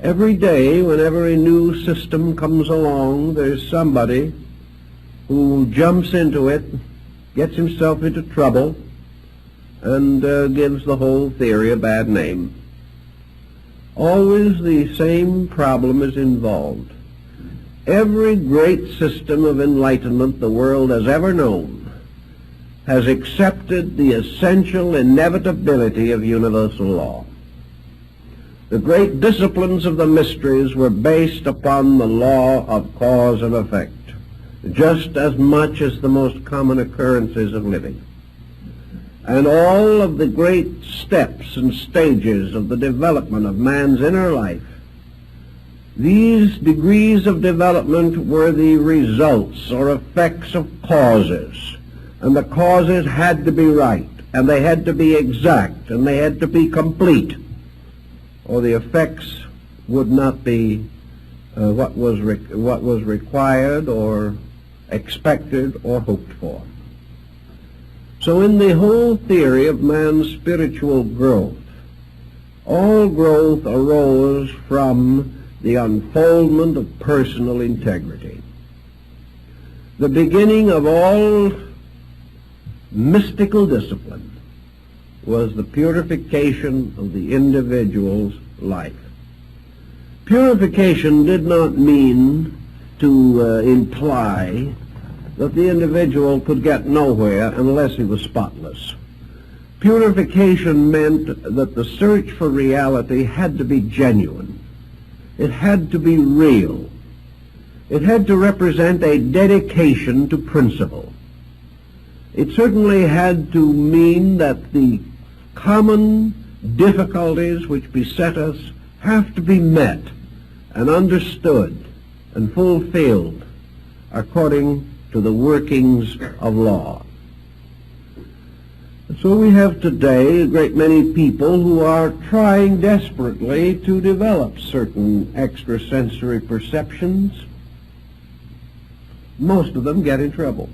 Every day, whenever a new system comes along, there's somebody who jumps into it gets himself into trouble, and gives the whole theory a bad name. Always the same problem is involved. Every great system of enlightenment the world has ever known has accepted the essential inevitability of universal law. The great disciplines of the mysteries were based upon the law of cause and effect, just as much as the most common occurrences of living. And all of the great steps and stages of the development of man's inner life, these degrees of development were the results or effects of causes, and the causes had to be right, and they had to be exact, and they had to be complete, or the effects would not be what was required or expected or hoped for. So in the whole theory of man's spiritual growth, all growth arose from the unfoldment of personal integrity. The beginning of all mystical discipline was the purification of the individual's life. Purification did not mean to imply that the individual could get nowhere unless he was spotless. Purification meant that the search for reality had to be genuine. It had to be real. It had to represent a dedication to principle. It certainly had to mean that the common difficulties which beset us have to be met and understood and fulfilled according to the workings of law. So we have today a great many people who are trying desperately to develop certain extrasensory perceptions. Most of them get in trouble.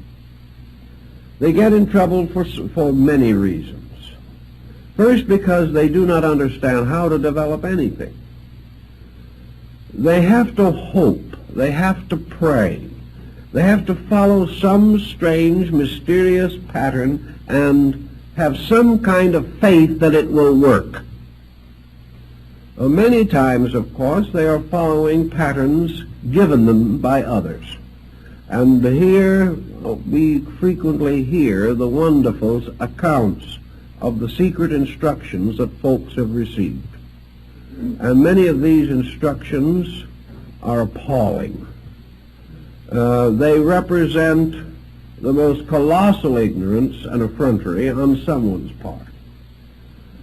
They get in trouble for many reasons. First, because they do not understand how to develop anything. They have to hope. They have to pray. They have to follow some strange, mysterious pattern and have some kind of faith that it will work. Many times, of course, they are following patterns given them by others. And here we frequently hear the wonderful accounts of the secret instructions that folks have received. And many of these instructions are appalling. They represent the most colossal ignorance and effrontery on someone's part.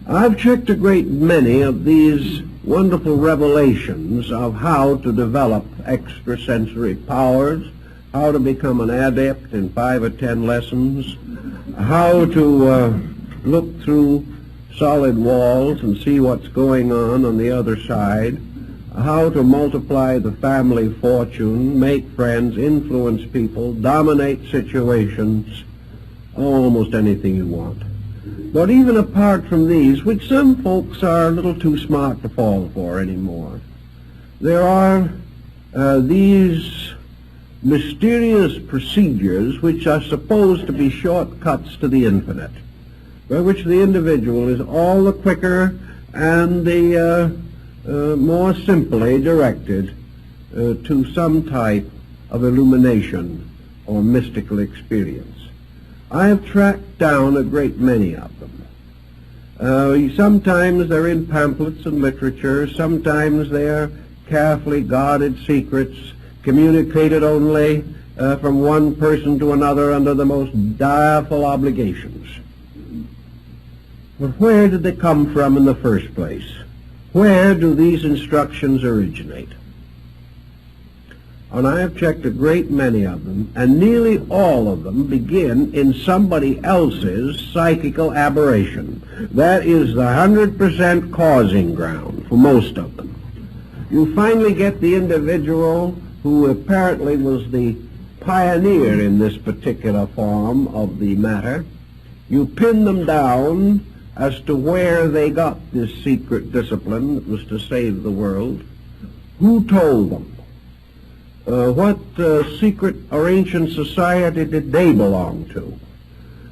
I've checked a great many of these wonderful revelations of how to develop extrasensory powers, how to become an adept in 5 or 10 lessons, how to look through solid walls and see what's going on the other side, how to multiply the family fortune, make friends, influence people, dominate situations, almost anything you want. But even apart from these, which some folks are a little too smart to fall for anymore, there are these mysterious procedures which are supposed to be shortcuts to the infinite, by which the individual is all the quicker and the more simply directed to some type of illumination or mystical experience. I have tracked down a great many of them. Sometimes they're in pamphlets and literature, sometimes they're carefully guarded secrets, communicated only from one person to another under the most direful obligations. But where did they come from in the first place? Where do these instructions originate? And I have checked a great many of them, and nearly all of them begin in somebody else's psychical aberration. That is the 100% causing ground for most of them. You finally get the individual who apparently was the pioneer in this particular form of the matter. You pin them down as to where they got this secret discipline that was to save the world. Who told them? What secret or ancient society did they belong to?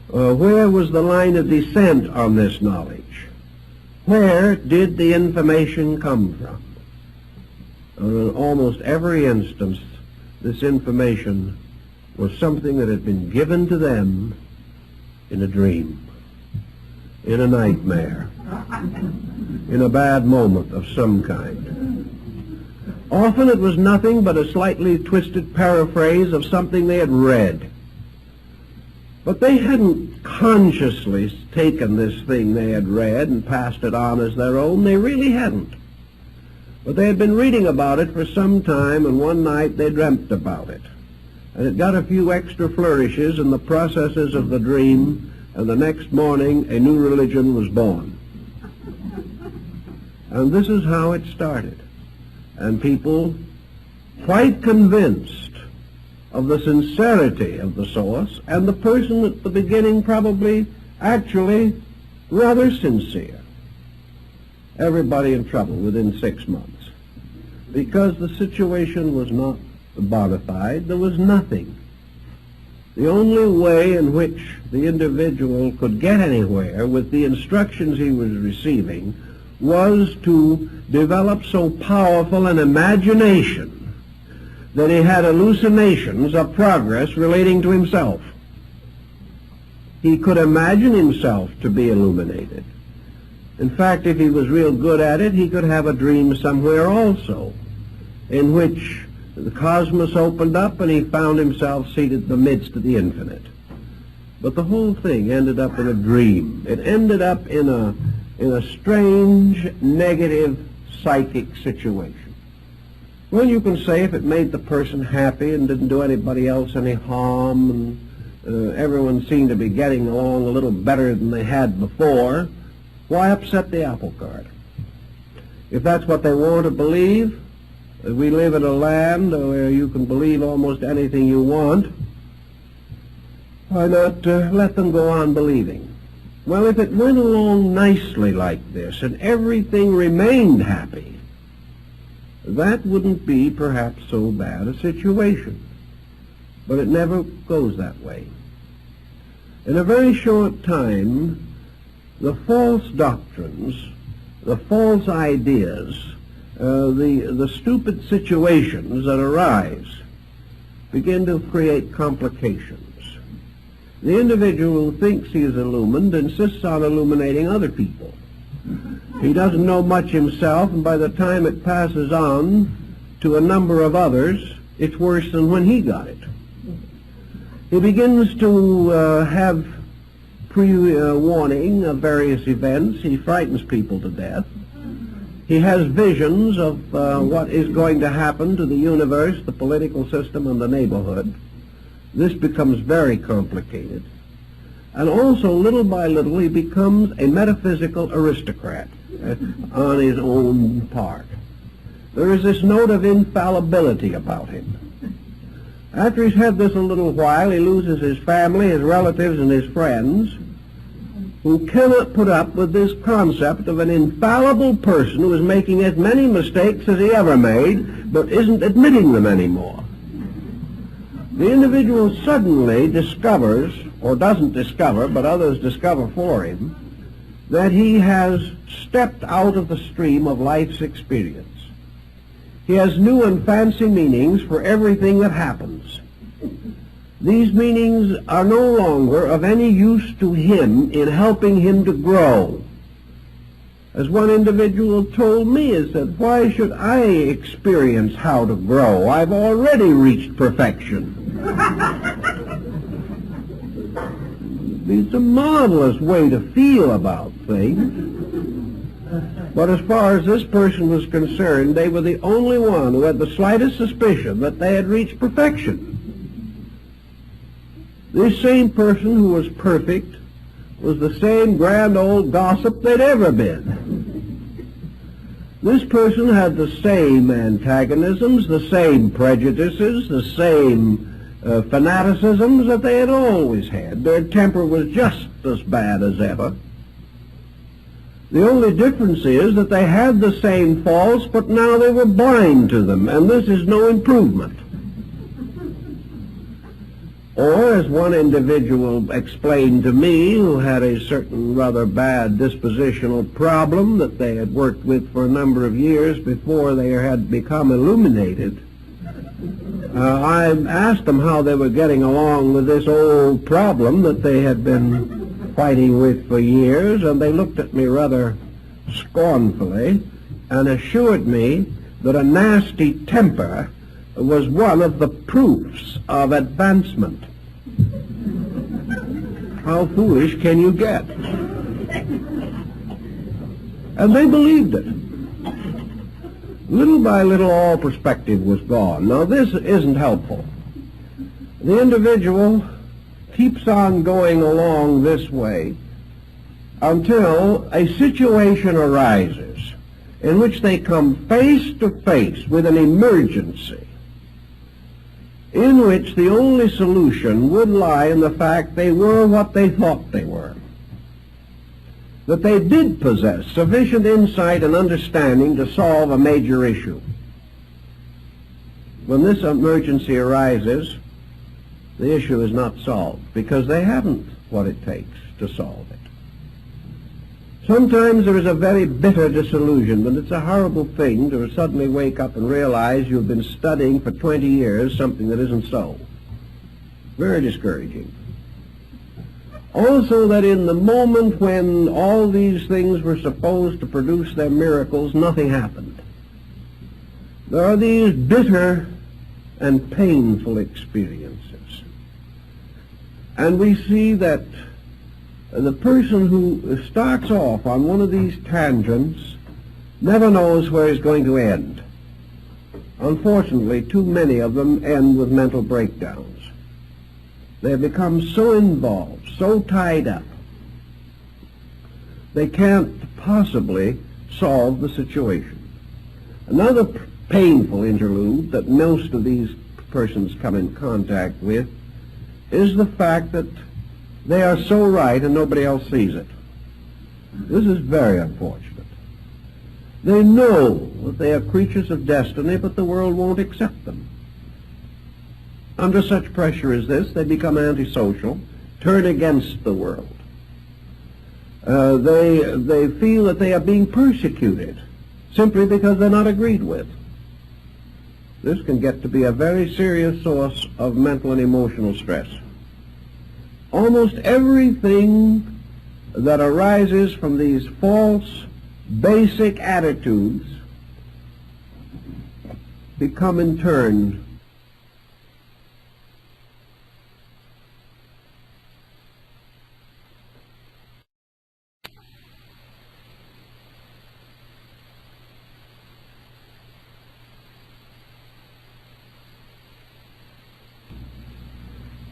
Where was the line of descent on this knowledge? Where did the information come from? In almost every instance, this information was something that had been given to them in a dream, in a nightmare, in a bad moment of some kind. Often it was nothing but a slightly twisted paraphrase of something they had read. But they hadn't consciously taken this thing they had read and passed it on as their own. They really hadn't. But they had been reading about it for some time, and one night they dreamt about it. And it got a few extra flourishes in the processes of the dream, and the next morning a new religion was born. And this is how it started. And people, quite convinced of the sincerity of the source, and the person at the beginning probably actually rather sincere. Everybody in trouble within 6 months. Because the situation was not bona fide, there was nothing. The only way in which the individual could get anywhere with the instructions he was receiving was to develop so powerful an imagination that he had hallucinations of progress relating to himself. He could imagine himself to be illuminated. In fact, if he was real good at it, he could have a dream somewhere also, in which the cosmos opened up and he found himself seated in the midst of the infinite. But the whole thing ended up in a dream. It ended up in a strange, negative, psychic situation. Well, you can say if it made the person happy and didn't do anybody else any harm, and everyone seemed to be getting along a little better than they had before, why upset the apple cart? If that's what they want to believe, we live in a land where you can believe almost anything you want, why not let them go on believing? Well, if it went along nicely like this and everything remained happy, that wouldn't be perhaps so bad a situation. But it never goes that way. In a very short time, the false doctrines, the false ideas, the stupid situations that arise begin to create complications. The individual who thinks he is illumined insists on illuminating other people. He doesn't know much himself, and by the time it passes on to a number of others, it's worse than when he got it. He begins to have pre-warning of various events. He frightens people to death. He has visions of what is going to happen to the universe, the political system, and the neighborhood. This becomes very complicated. And also, little by little, he becomes a metaphysical aristocrat on his own part. There is this note of infallibility about him. After he's had this a little while, he loses his family, his relatives, and his friends, who cannot put up with this concept of an infallible person who is making as many mistakes as he ever made, but isn't admitting them anymore. The individual suddenly discovers, or doesn't discover, but others discover for him, that he has stepped out of the stream of life's experience. He has new and fancy meanings for everything that happens. These meanings are no longer of any use to him in helping him to grow. As one individual told me, he said, "Why should I experience how to grow? I've already reached perfection." It's a marvelous way to feel about things. But as far as this person was concerned, they were the only one who had the slightest suspicion that they had reached perfection. This same person who was perfect was the same grand old gossip they'd ever been. This person had the same antagonisms, the same prejudices, the same fanaticisms that they had always had. Their temper was just as bad as ever. The only difference is that they had the same faults, but now they were blind to them, and this is no improvement. Or, as one individual explained to me, who had a certain rather bad dispositional problem that they had worked with for a number of years before they had become illuminated, I asked them how they were getting along with this old problem that they had been fighting with for years, and they looked at me rather scornfully and assured me that a nasty temper was one of the proofs of advancement. How foolish can you get? And they believed it. Little by little, all perspective was gone. Now, this isn't helpful. The individual keeps on going along this way until a situation arises in which they come face to face with an emergency in which the only solution would lie in the fact they were what they thought they were. That they did possess sufficient insight and understanding to solve a major issue. When this emergency arises, the issue is not solved because they haven't what it takes to solve it. Sometimes there is a very bitter disillusionment. It's a horrible thing to suddenly wake up and realize you've been studying for 20 years something that isn't so. Very discouraging. Also, that in the moment when all these things were supposed to produce their miracles, nothing happened. There are these bitter and painful experiences. And we see that the person who starts off on one of these tangents never knows where he's going to end. Unfortunately, too many of them end with mental breakdowns. They become so involved, so tied up, they can't possibly solve the situation. Another painful interlude that most of these persons come in contact with is the fact that they are so right and nobody else sees it. This is very unfortunate. They know that they are creatures of destiny, but the world won't accept them. Under such pressure as this, they become antisocial, turn against the world. They feel that they are being persecuted simply because they're not agreed with. This can get to be a very serious source of mental and emotional stress. Almost everything that arises from these false, basic attitudes become in turn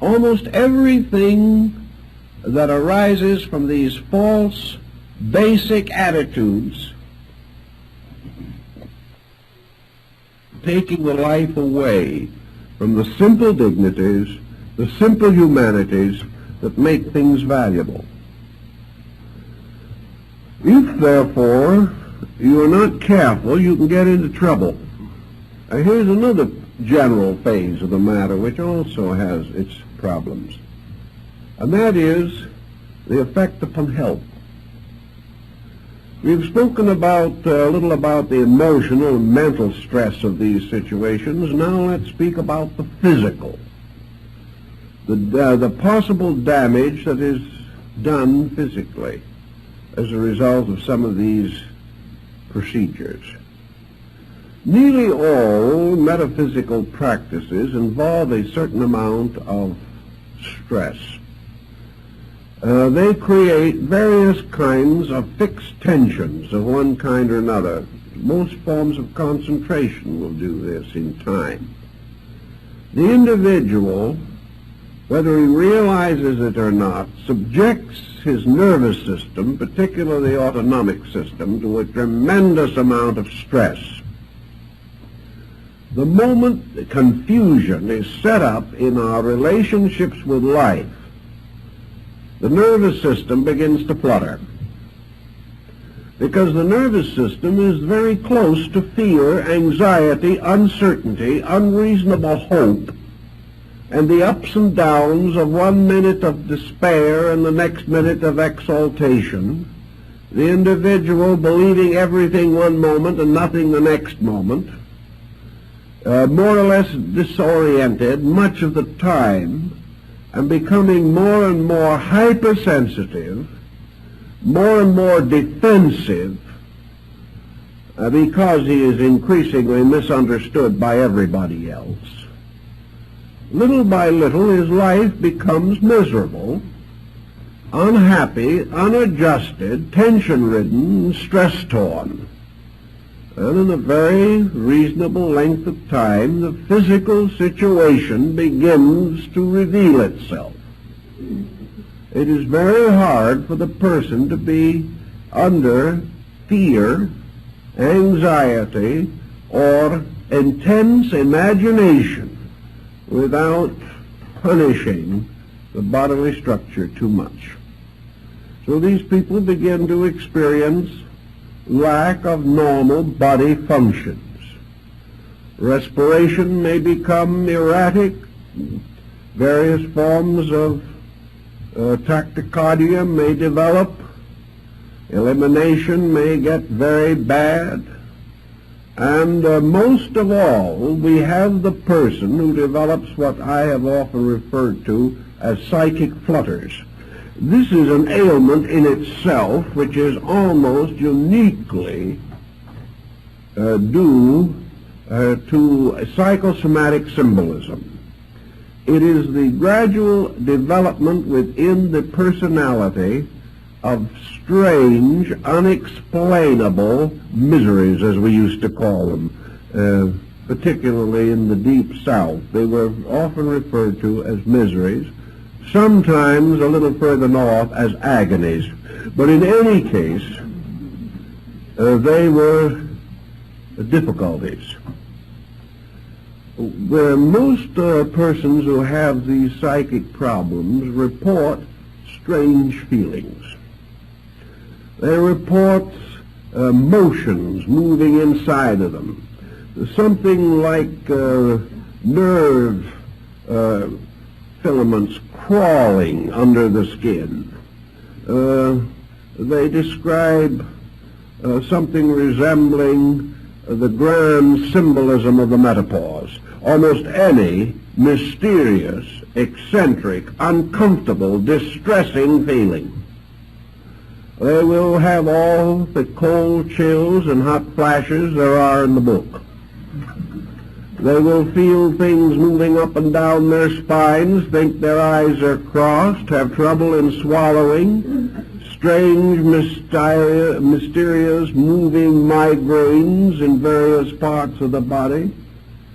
almost everything that arises from these false, basic attitudes taking the life away from the simple dignities, the simple humanities that make things valuable. If, therefore, you are not careful, you can get into trouble. Here's another general phase of the matter which also has its problems, and that is the effect upon health. We've spoken about a little about the emotional and mental stress of these situations. Now let's speak about the physical, the possible damage that is done physically as a result of some of these procedures. Nearly all metaphysical practices involve a certain amount of stress. They create various kinds of fixed tensions of one kind or another. Most forms of concentration will do this in time. The individual, whether he realizes it or not, subjects his nervous system, particularly the autonomic system, to a tremendous amount of stress. The moment the confusion is set up in our relationships with life, the nervous system begins to flutter. Because the nervous system is very close to fear, anxiety, uncertainty, unreasonable hope, and the ups and downs of 1 minute of despair and the next minute of exaltation, the individual believing everything one moment and nothing the next moment, more or less disoriented much of the time, and becoming more and more hypersensitive, more and more defensive, because he is increasingly misunderstood by everybody else. Little by little his life becomes miserable, unhappy, unadjusted, tension-ridden, stress-torn. And in a very reasonable length of time, the physical situation begins to reveal itself. It is very hard for the person to be under fear, anxiety, or intense imagination without punishing the bodily structure too much. So these people begin to experience lack of normal body functions. Respiration may become erratic. Various forms of tachycardia may develop. Elimination may get very bad. And most of all, we have the person who develops what I have often referred to as psychic flutters. This is an ailment in itself which is almost uniquely due to psychosomatic symbolism. It is the gradual development within the personality of strange, unexplainable miseries, as we used to call them, particularly in the Deep South. They were often referred to as miseries, sometimes a little further north as agonies. But in any case, they were difficulties. Where most persons who have these psychic problems report strange feelings. They report motions moving inside of them, something like nerve filaments crawling under the skin. They describe something resembling the grand symbolism of the metaphors. Almost any mysterious, eccentric, uncomfortable, distressing feeling. They will have all the cold chills and hot flashes there are in the book. They will feel things moving up and down their spines, think their eyes are crossed, have trouble in swallowing, strange, mysterious moving migraines in various parts of the body.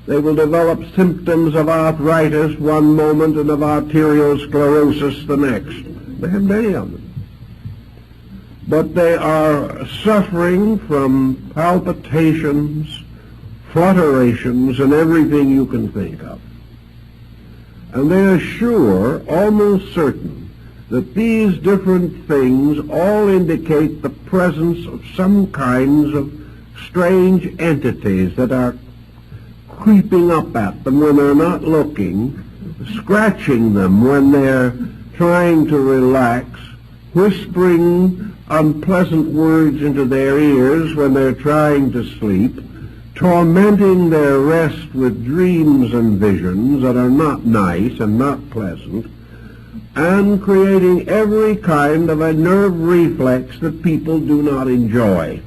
They will develop symptoms of arthritis one moment and of arteriosclerosis the next. They have many of them. But they are suffering from palpitations, flutterations, and everything you can think of. And they are sure, almost certain, that these different things all indicate the presence of some kinds of strange entities that are creeping up at them when they're not looking, scratching them when they're trying to relax, whispering unpleasant words into their ears when they're trying to sleep, tormenting their rest with dreams and visions that are not nice and not pleasant, and creating every kind of a nerve reflex that people do not enjoy.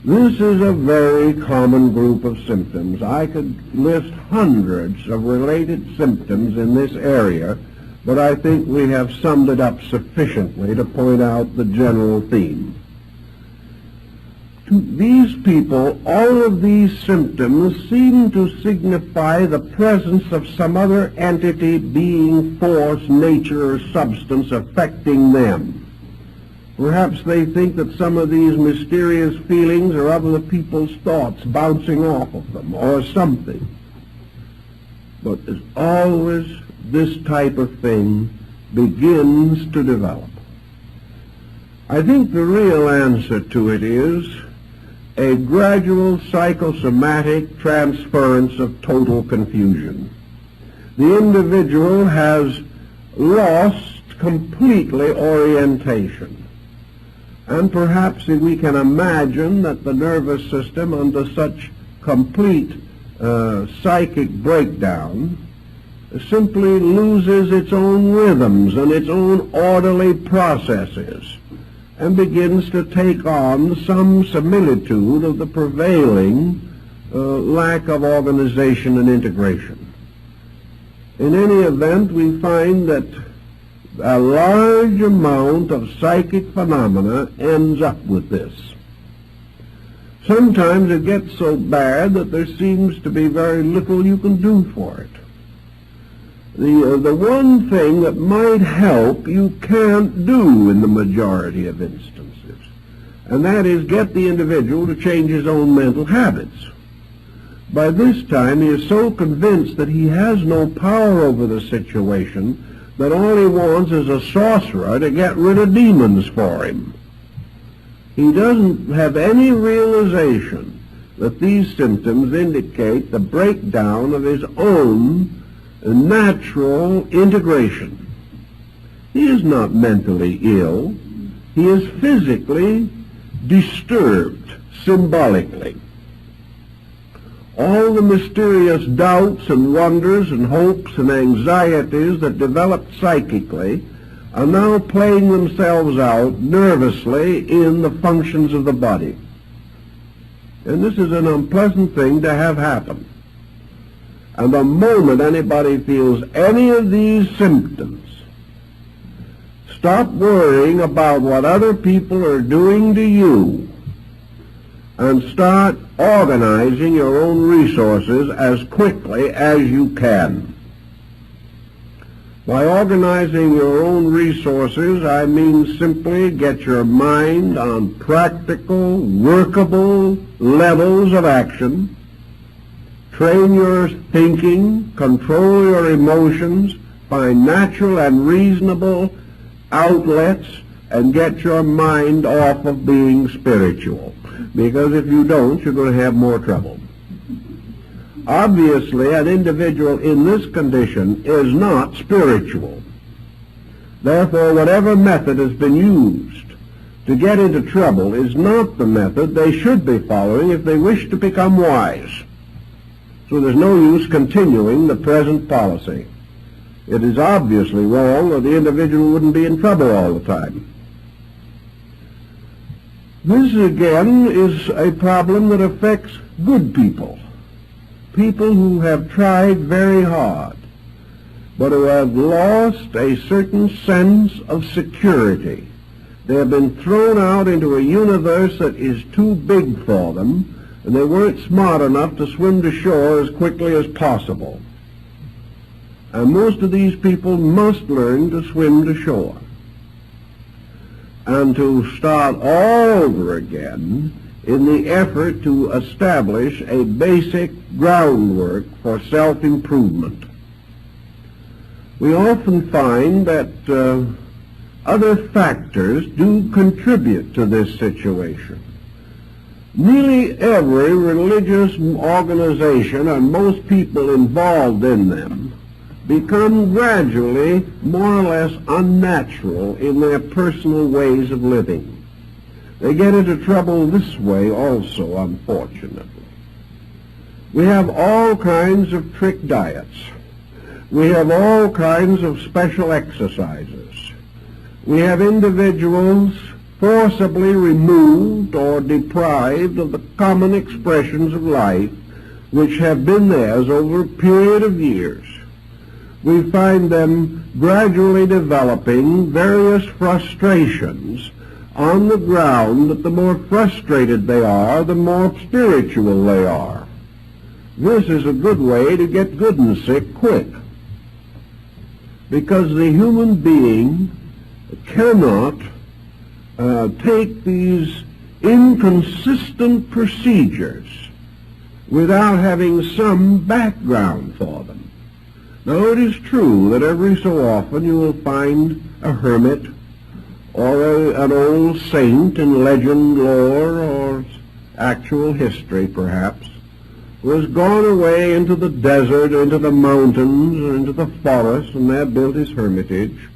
This is a very common group of symptoms. I could list hundreds of related symptoms in this area, but I think we have summed it up sufficiently to point out the general theme. To these people, all of these symptoms seem to signify the presence of some other entity, being, force, nature, or substance affecting them. Perhaps they think that some of these mysterious feelings are other people's thoughts bouncing off of them, or something. But as always, this type of thing begins to develop. I think the real answer to it is a gradual psychosomatic transference of total confusion. the individual has lost completely orientation. And perhaps we can imagine that the nervous system, under such complete psychic breakdown, simply loses its own rhythms and its own orderly processes and begins to take on some similitude of the prevailing lack of organization and integration. In any event, we find that a large amount of psychic phenomena ends up with this. Sometimes it gets so bad that there seems to be very little you can do for it. The one thing that might help you can't do in the majority of instances, and that is get the individual to change his own mental habits. By this time he is so convinced that he has no power over the situation that all he wants is a sorcerer to get rid of demons for him. He doesn't have any realization that these symptoms indicate the breakdown of his own natural integration. He is not mentally ill. He is physically disturbed, symbolically. All the mysterious doubts and wonders and hopes and anxieties that developed psychically are now playing themselves out nervously in the functions of the body. And this is an unpleasant thing to have happen. And the moment anybody feels any of these symptoms, stop worrying about what other people are doing to you and start organizing your own resources as quickly as you can. By organizing your own resources, I mean simply get your mind on practical, workable levels of action, train your thinking, control your emotions, find natural and reasonable outlets, and get your mind off of being spiritual. Because if you don't, you're going to have more trouble. Obviously, an individual in this condition is not spiritual. Therefore, whatever method has been used to get into trouble is not the method they should be following if they wish to become wise. So there's no use continuing the present policy. It is obviously wrong, or the individual wouldn't be in trouble all the time. This, again, is a problem that affects good people. People who have tried very hard, but who have lost a certain sense of security. They have been thrown out into a universe that is too big for them, and they weren't smart enough to swim to shore as quickly as possible. And most of these people must learn to swim to shore and to start all over again in the effort to establish a basic groundwork for self-improvement. We often find that other factors do contribute to this situation. Nearly every religious organization and most people involved in them become gradually more or less unnatural in their personal ways of living. They get into trouble this way also, unfortunately. We have all kinds of trick diets. We have all kinds of special exercises. We have individuals forcibly removed or deprived of the common expressions of life which have been theirs over a period of years. We find them gradually developing various frustrations on the ground that the more frustrated they are, the more spiritual they are. This is a good way to get good and sick quick, because the human being cannot take these inconsistent procedures without having some background for them. Now, it is true that every so often you will find a hermit or an old saint in legend, lore, or actual history, perhaps, who has gone away into the desert, into the mountains, or into the forest, and there built his hermitage,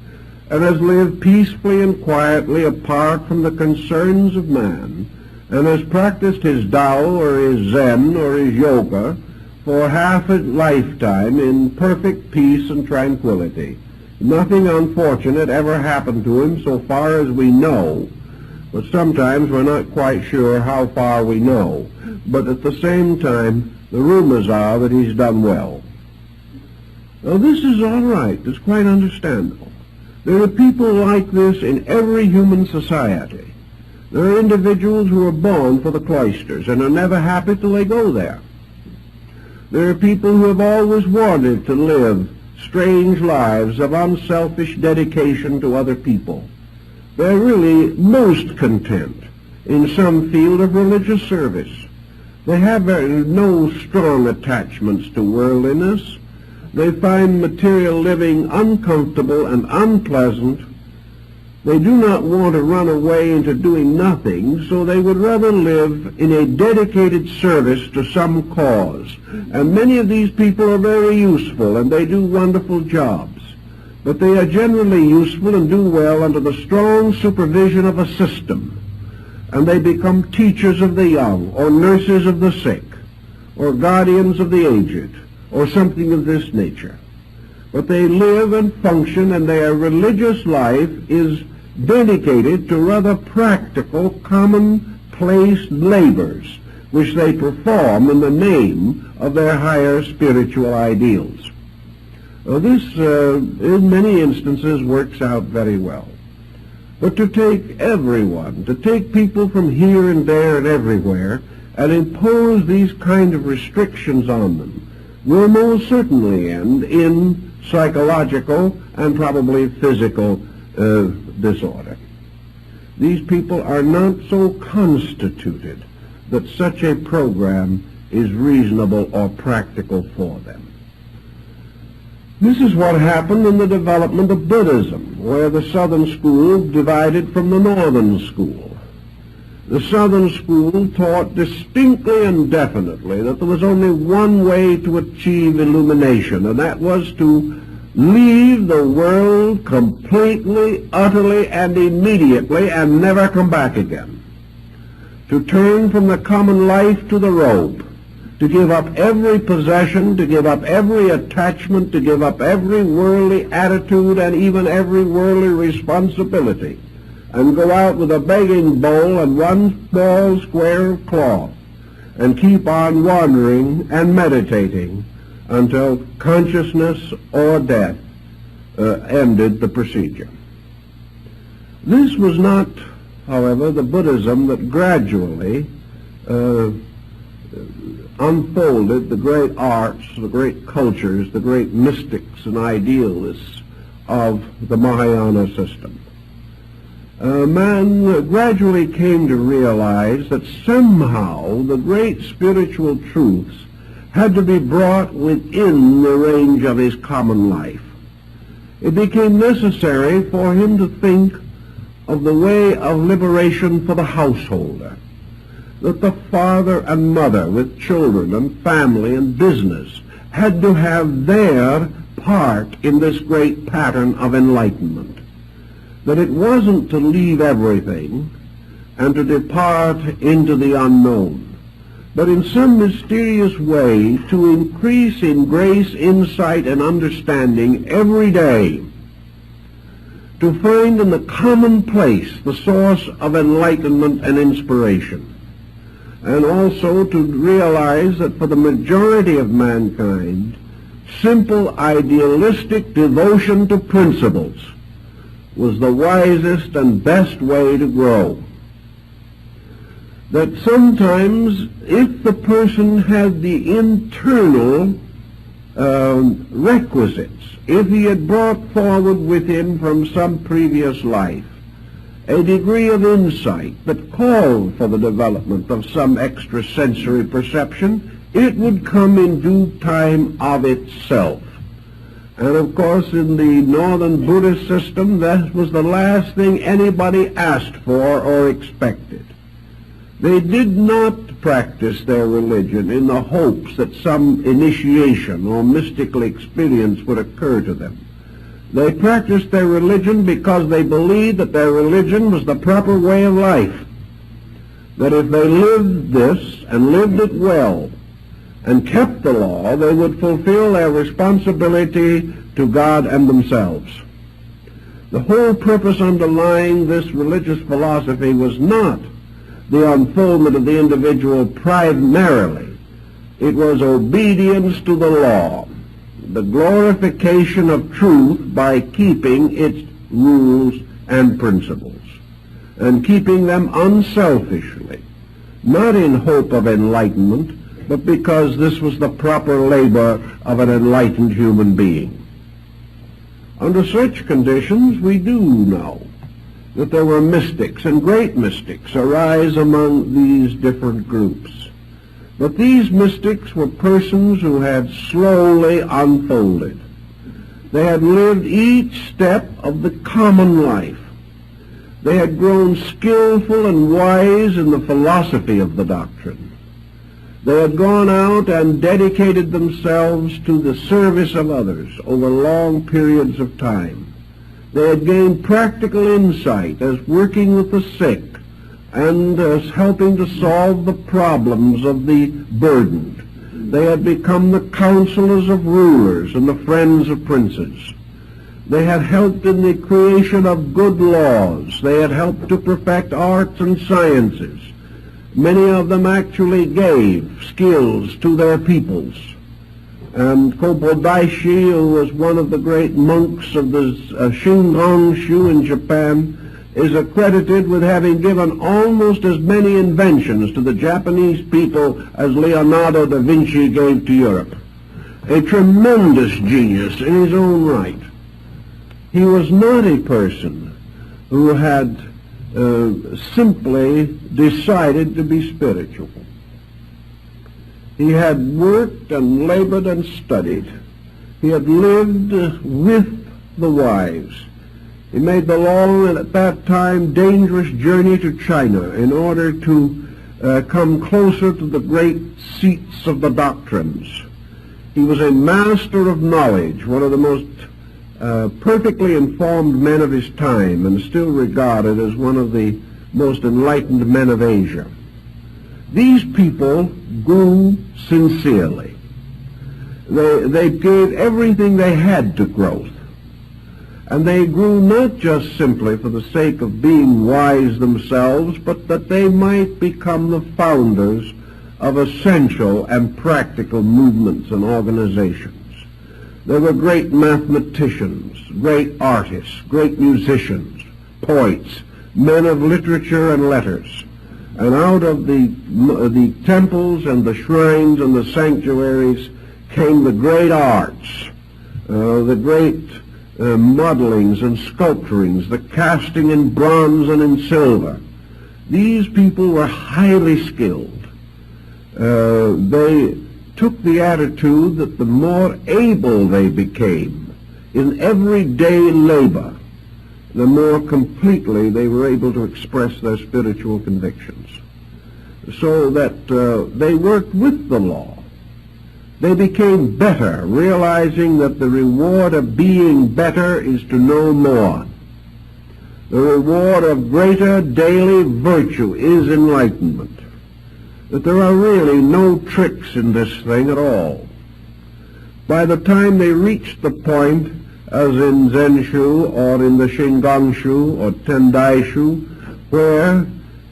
and has lived peacefully and quietly apart from the concerns of man, and has practiced his Tao or his Zen or his Yoga for half a lifetime in perfect peace and tranquility. Nothing unfortunate ever happened to him so far as we know, but sometimes we're not quite sure how far we know. But at the same time, the rumors are that he's done well. Now this is all right. It's quite understandable. There are people like this in every human society. There are individuals who are born for the cloisters and are never happy till they go there. There are people who have always wanted to live strange lives of unselfish dedication to other people. They're really most content in some field of religious service. They have no strong attachments to worldliness. They find material living uncomfortable and unpleasant. They do not want to run away into doing nothing, so they would rather live in a dedicated service to some cause. And many of these people are very useful, and they do wonderful jobs. But they are generally useful and do well under the strong supervision of a system. And they become teachers of the young, or nurses of the sick, or guardians of the aged, or something of this nature. But they live and function, and their religious life is dedicated to rather practical, commonplace labors, which they perform in the name of their higher spiritual ideals. This, in many instances, works out very well. But to take everyone, to take people from here and there and everywhere, and impose these kind of restrictions on them, will most certainly end in psychological and probably physical disorder. These people are not so constituted that such a program is reasonable or practical for them. This is what happened in the development of Buddhism, where the southern school divided from the northern school. The southern school taught distinctly and definitely that there was only one way to achieve illumination, and that was to leave the world completely, utterly, and immediately, and never come back again. To turn from the common life to the robe, to give up every possession, to give up every attachment, to give up every worldly attitude and even every worldly responsibility, and go out with a begging bowl and one small square of cloth, and keep on wandering and meditating until consciousness or death ended the procedure. This was not, however, the Buddhism that gradually unfolded the great arts, the great cultures, the great mystics and idealists of the Mahayana system. Man gradually came to realize that somehow the great spiritual truths had to be brought within the range of his common life. It became necessary for him to think of the way of liberation for the householder, that the father and mother with children and family and business had to have their part in this great pattern of enlightenment, that it wasn't to leave everything and to depart into the unknown, but in some mysterious way to increase in grace, insight, and understanding every day, to find in the commonplace the source of enlightenment and inspiration, and also to realize that for the majority of mankind, simple idealistic devotion to principles was the wisest and best way to grow. That sometimes if the person had the internal requisites, if he had brought forward with him from some previous life a degree of insight that called for the development of some extrasensory perception, it would come in due time of itself. And of course in the northern Buddhist system, that was the last thing anybody asked for or expected. They did not practiced their religion in the hopes that some initiation or mystical experience would occur to them. They practiced their religion because they believed that their religion was the proper way of life, that if they lived this and lived it well and kept the law, they would fulfill their responsibility to God and themselves. The whole purpose underlying this religious philosophy was not the unfoldment of the individual primarily. It was obedience to the law, the glorification of truth by keeping its rules and principles, and keeping them unselfishly, not in hope of enlightenment, but because this was the proper labor of an enlightened human being. Under such conditions, we do know that there were mystics, and great mystics arise among these different groups. But these mystics were persons who had slowly unfolded. They had lived each step of the common life. They had grown skillful and wise in the philosophy of the doctrine. They had gone out and dedicated themselves to the service of others over long periods of time. They had gained practical insight as working with the sick and as helping to solve the problems of the burdened. They had become the counselors of rulers and the friends of princes. They had helped in the creation of good laws. They had helped to perfect arts and sciences. Many of them actually gave skills to their peoples. And Kobodaishi, who was one of the great monks of the Shingon-shu in Japan, is accredited with having given almost as many inventions to the Japanese people as Leonardo da Vinci gave to Europe. A tremendous genius in his own right. He was not a person who had simply decided to be spiritual. He had worked and labored and studied. He had lived with the wise. He made the long and at that time dangerous journey to China in order to come closer to the great seats of the doctrines. He was a master of knowledge, one of the most perfectly informed men of his time, and still regarded as one of the most enlightened men of Asia. These people grew sincerely. They gave everything they had to growth. And they grew not just simply for the sake of being wise themselves, but that they might become the founders of essential and practical movements and organizations. They were great mathematicians, great artists, great musicians, poets, men of literature and letters. And out of the temples and the shrines and the sanctuaries came the great arts, the great modelings and sculpturings, the casting in bronze and in silver. These people were highly skilled. They took the attitude that the more able they became in everyday labor, the more completely they were able to express their spiritual convictions. So that they worked with the law. They became better, realizing that the reward of being better is to know more. The reward of greater daily virtue is enlightenment. That there are really no tricks in this thing at all. By the time they reached the point, as in Zenshu or in the Shingon-shu or Tendai-shu, where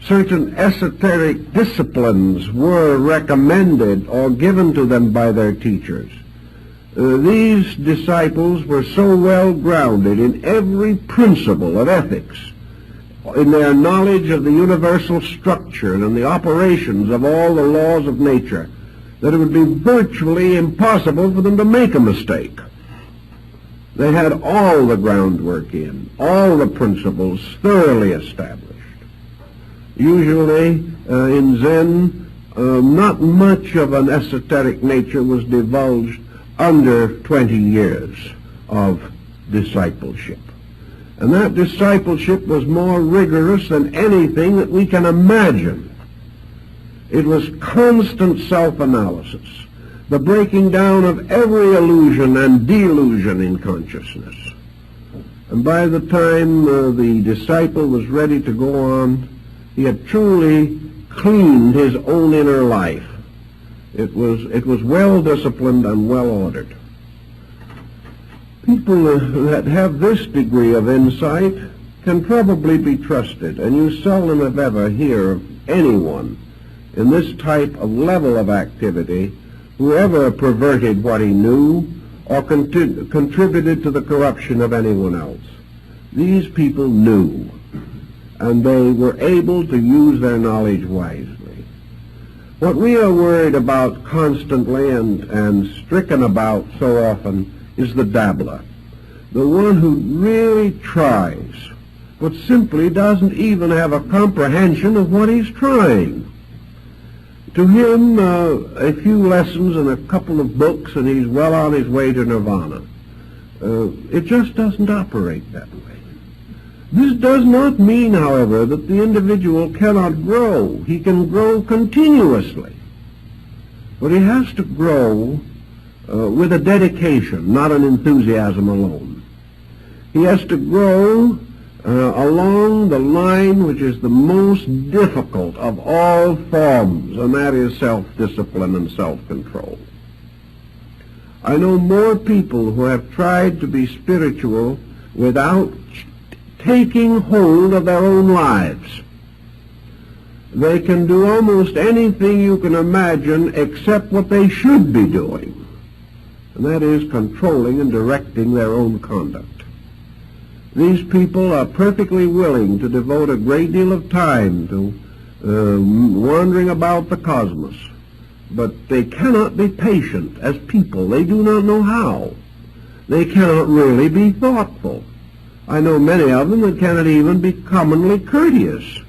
certain esoteric disciplines were recommended or given to them by their teachers, these disciples were so well grounded in every principle of ethics, in their knowledge of the universal structure and the operations of all the laws of nature, that it would be virtually impossible for them to make a mistake. They had all the groundwork in, all the principles thoroughly established. Usually in Zen, not much of an esoteric nature was divulged under 20 years of discipleship. And that discipleship was more rigorous than anything that we can imagine. It was constant self-analysis, the breaking down of every illusion and delusion in consciousness. And by the time the disciple was ready to go on, he had truly cleaned his own inner life. It was well disciplined and well ordered. People that have this degree of insight can probably be trusted, and you seldom if ever hear of anyone in this type of level of activity who ever perverted what he knew or contributed to the corruption of anyone else. These people knew, and they were able to use their knowledge wisely. What we are worried about constantly and stricken about so often is the dabbler, the one who really tries, but simply doesn't even have a comprehension of what he's trying. To him, a few lessons and a couple of books, and he's well on his way to nirvana. It just doesn't operate that way. This does not mean, however, that the individual cannot grow. He can grow continuously. But he has to grow with a dedication, not an enthusiasm alone. He has to grow along the line which is the most difficult of all forms, and that is self-discipline and self-control. I know more people who have tried to be spiritual without taking hold of their own lives. They can do almost anything you can imagine except what they should be doing, and that is controlling and directing their own conduct. These people are perfectly willing to devote a great deal of time to wandering about the cosmos, but they cannot be patient as people. They do not know how. They cannot really be thoughtful. I know many of them that cannot even be commonly courteous.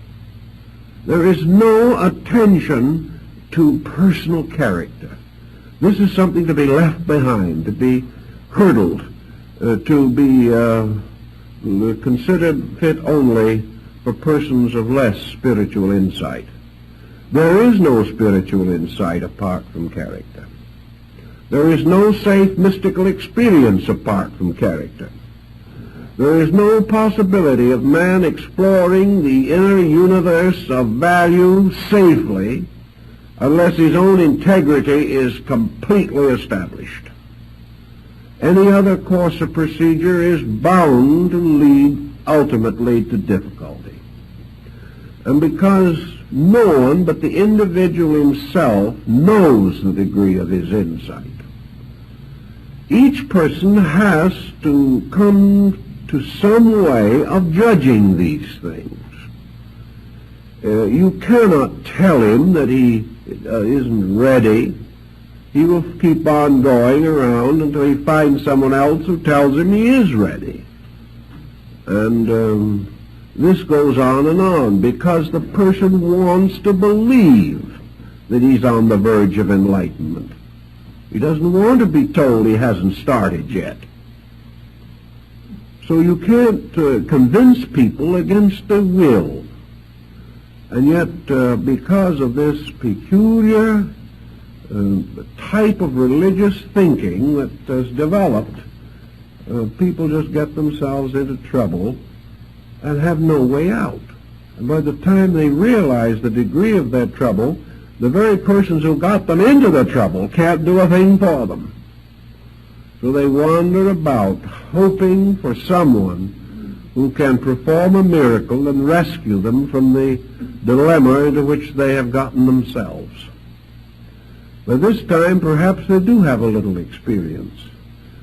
There is no attention to personal character. This is something to be left behind, to be hurdled, to be considered fit only for persons of less spiritual insight. There is no spiritual insight apart from character. There is no safe mystical experience apart from character. There is no possibility of man exploring the inner universe of value safely unless his own integrity is completely established. Any other course of procedure is bound to lead ultimately to difficulty. And because no one but the individual himself knows the degree of his insight, each person has to come to some way of judging these things. You cannot tell him that he isn't ready. He will keep on going around until he finds someone else who tells him he is ready. And this goes on because the person wants to believe that he's on the verge of enlightenment. He doesn't want to be told he hasn't started yet. So you can't convince people against their will. And yet, because of this peculiar type of religious thinking that has developed, people just get themselves into trouble and have no way out. And by the time they realize the degree of their trouble, the very persons who got them into the trouble can't do a thing for them. So they wander about hoping for someone who can perform a miracle and rescue them from the dilemma into which they have gotten themselves. By this time, perhaps they do have a little experience.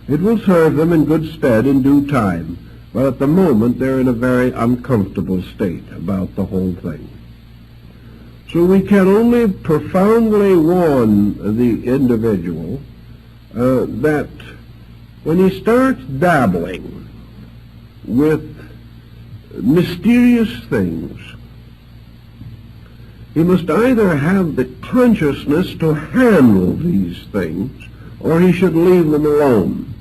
It will serve them in good stead in due time, but at the moment they're in a very uncomfortable state about the whole thing. So we can only profoundly warn the individual that when he starts dabbling with mysterious things, he must either have the consciousness to handle these things, or he should leave them alone.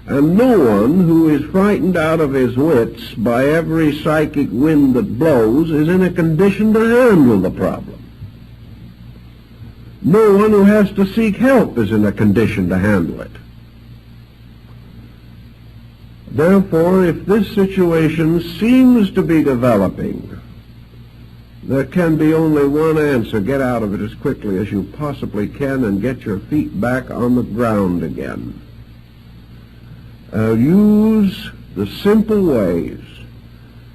And no one who is frightened out of his wits by every psychic wind that blows is in a condition to handle the problem. No one who has to seek help is in a condition to handle it. Therefore, if this situation seems to be developing, there can be only one answer. Get out of it as quickly as you possibly can and get your feet back on the ground again. Use the simple ways.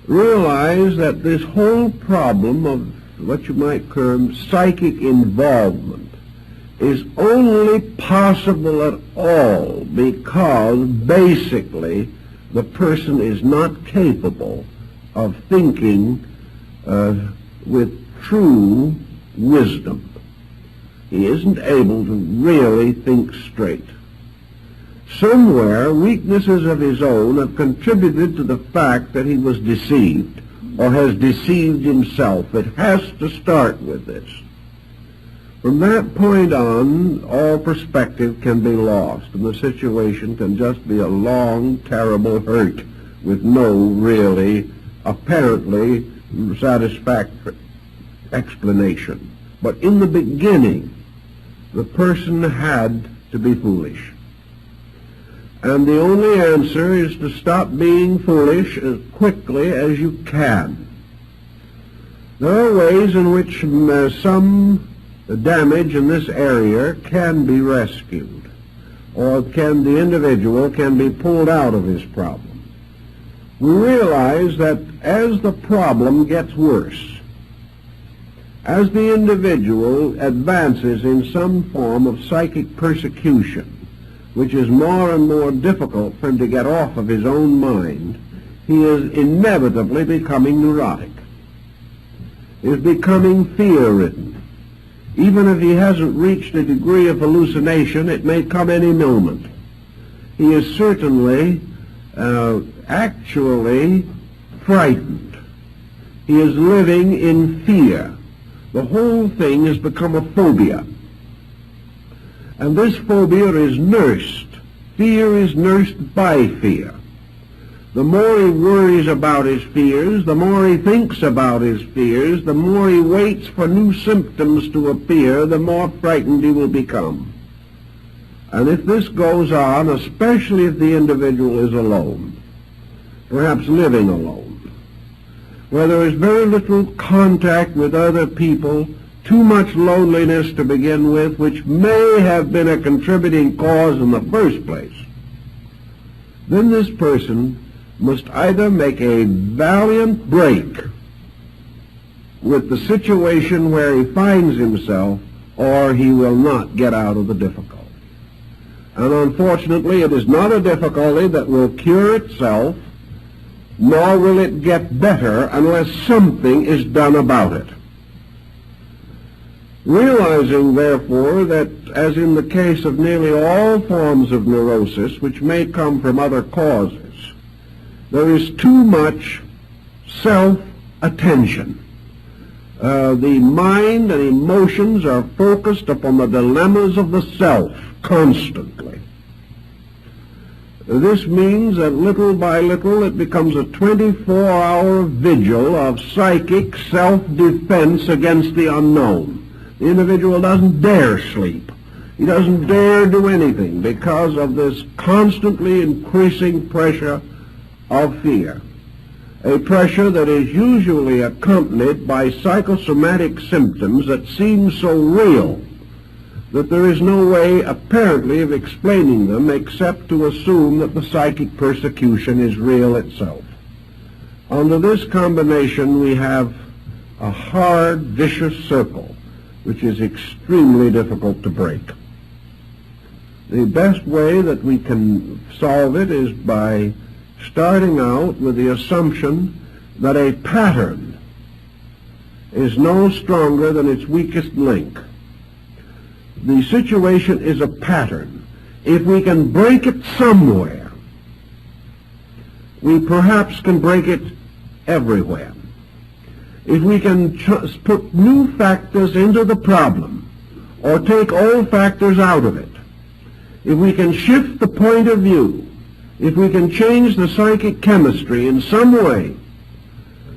Realize that this whole problem of what you might term psychic involvement is only possible at all because basically the person is not capable of thinking with true wisdom. He isn't able to really think straight. Somewhere, weaknesses of his own have contributed to the fact that he was deceived or has deceived himself. It has to start with this. From that point on, all perspective can be lost, and the situation can just be a long, terrible hurt with no really, apparently, satisfactory explanation. But in the beginning, the person had to be foolish. And the only answer is to stop being foolish as quickly as you can. There are ways in which some damage in this area can be rescued, or the individual can be pulled out of his problem. We realize that as the problem gets worse, as the individual advances in some form of psychic persecution, which is more and more difficult for him to get off of his own mind, he is inevitably becoming neurotic. He is becoming fear-ridden. Even if he hasn't reached a degree of hallucination, it may come any moment. He is certainly actually frightened. He is living in fear. The whole thing has become a phobia. And this phobia is nursed. Fear is nursed by fear. The more he worries about his fears, the more he thinks about his fears, the more he waits for new symptoms to appear, the more frightened he will become. And if this goes on, especially if the individual is alone, perhaps living alone, where there is very little contact with other people, too much loneliness to begin with, which may have been a contributing cause in the first place, then this person must either make a valiant break with the situation where he finds himself, or he will not get out of the difficulty. And unfortunately, it is not a difficulty that will cure itself, nor will it get better unless something is done about it. Realizing, therefore, that as in the case of nearly all forms of neurosis, which may come from other causes, there is too much self-attention. The mind and emotions are focused upon the dilemmas of the self constantly. This means that little by little it becomes a 24-hour vigil of psychic self-defense against the unknown. The individual doesn't dare sleep. He doesn't dare do anything because of this constantly increasing pressure of fear. A pressure that is usually accompanied by psychosomatic symptoms that seem so real that there is no way apparently of explaining them except to assume that the psychic persecution is real itself. Under this combination we have a hard, vicious circle which is extremely difficult to break. The best way that we can solve it is by starting out with the assumption that a pattern is no stronger than its weakest link. The situation is a pattern. If we can break it somewhere, we perhaps can break it everywhere. If we can put new factors into the problem, or take old factors out of it, if we can shift the point of view, if we can change the psychic chemistry in some way,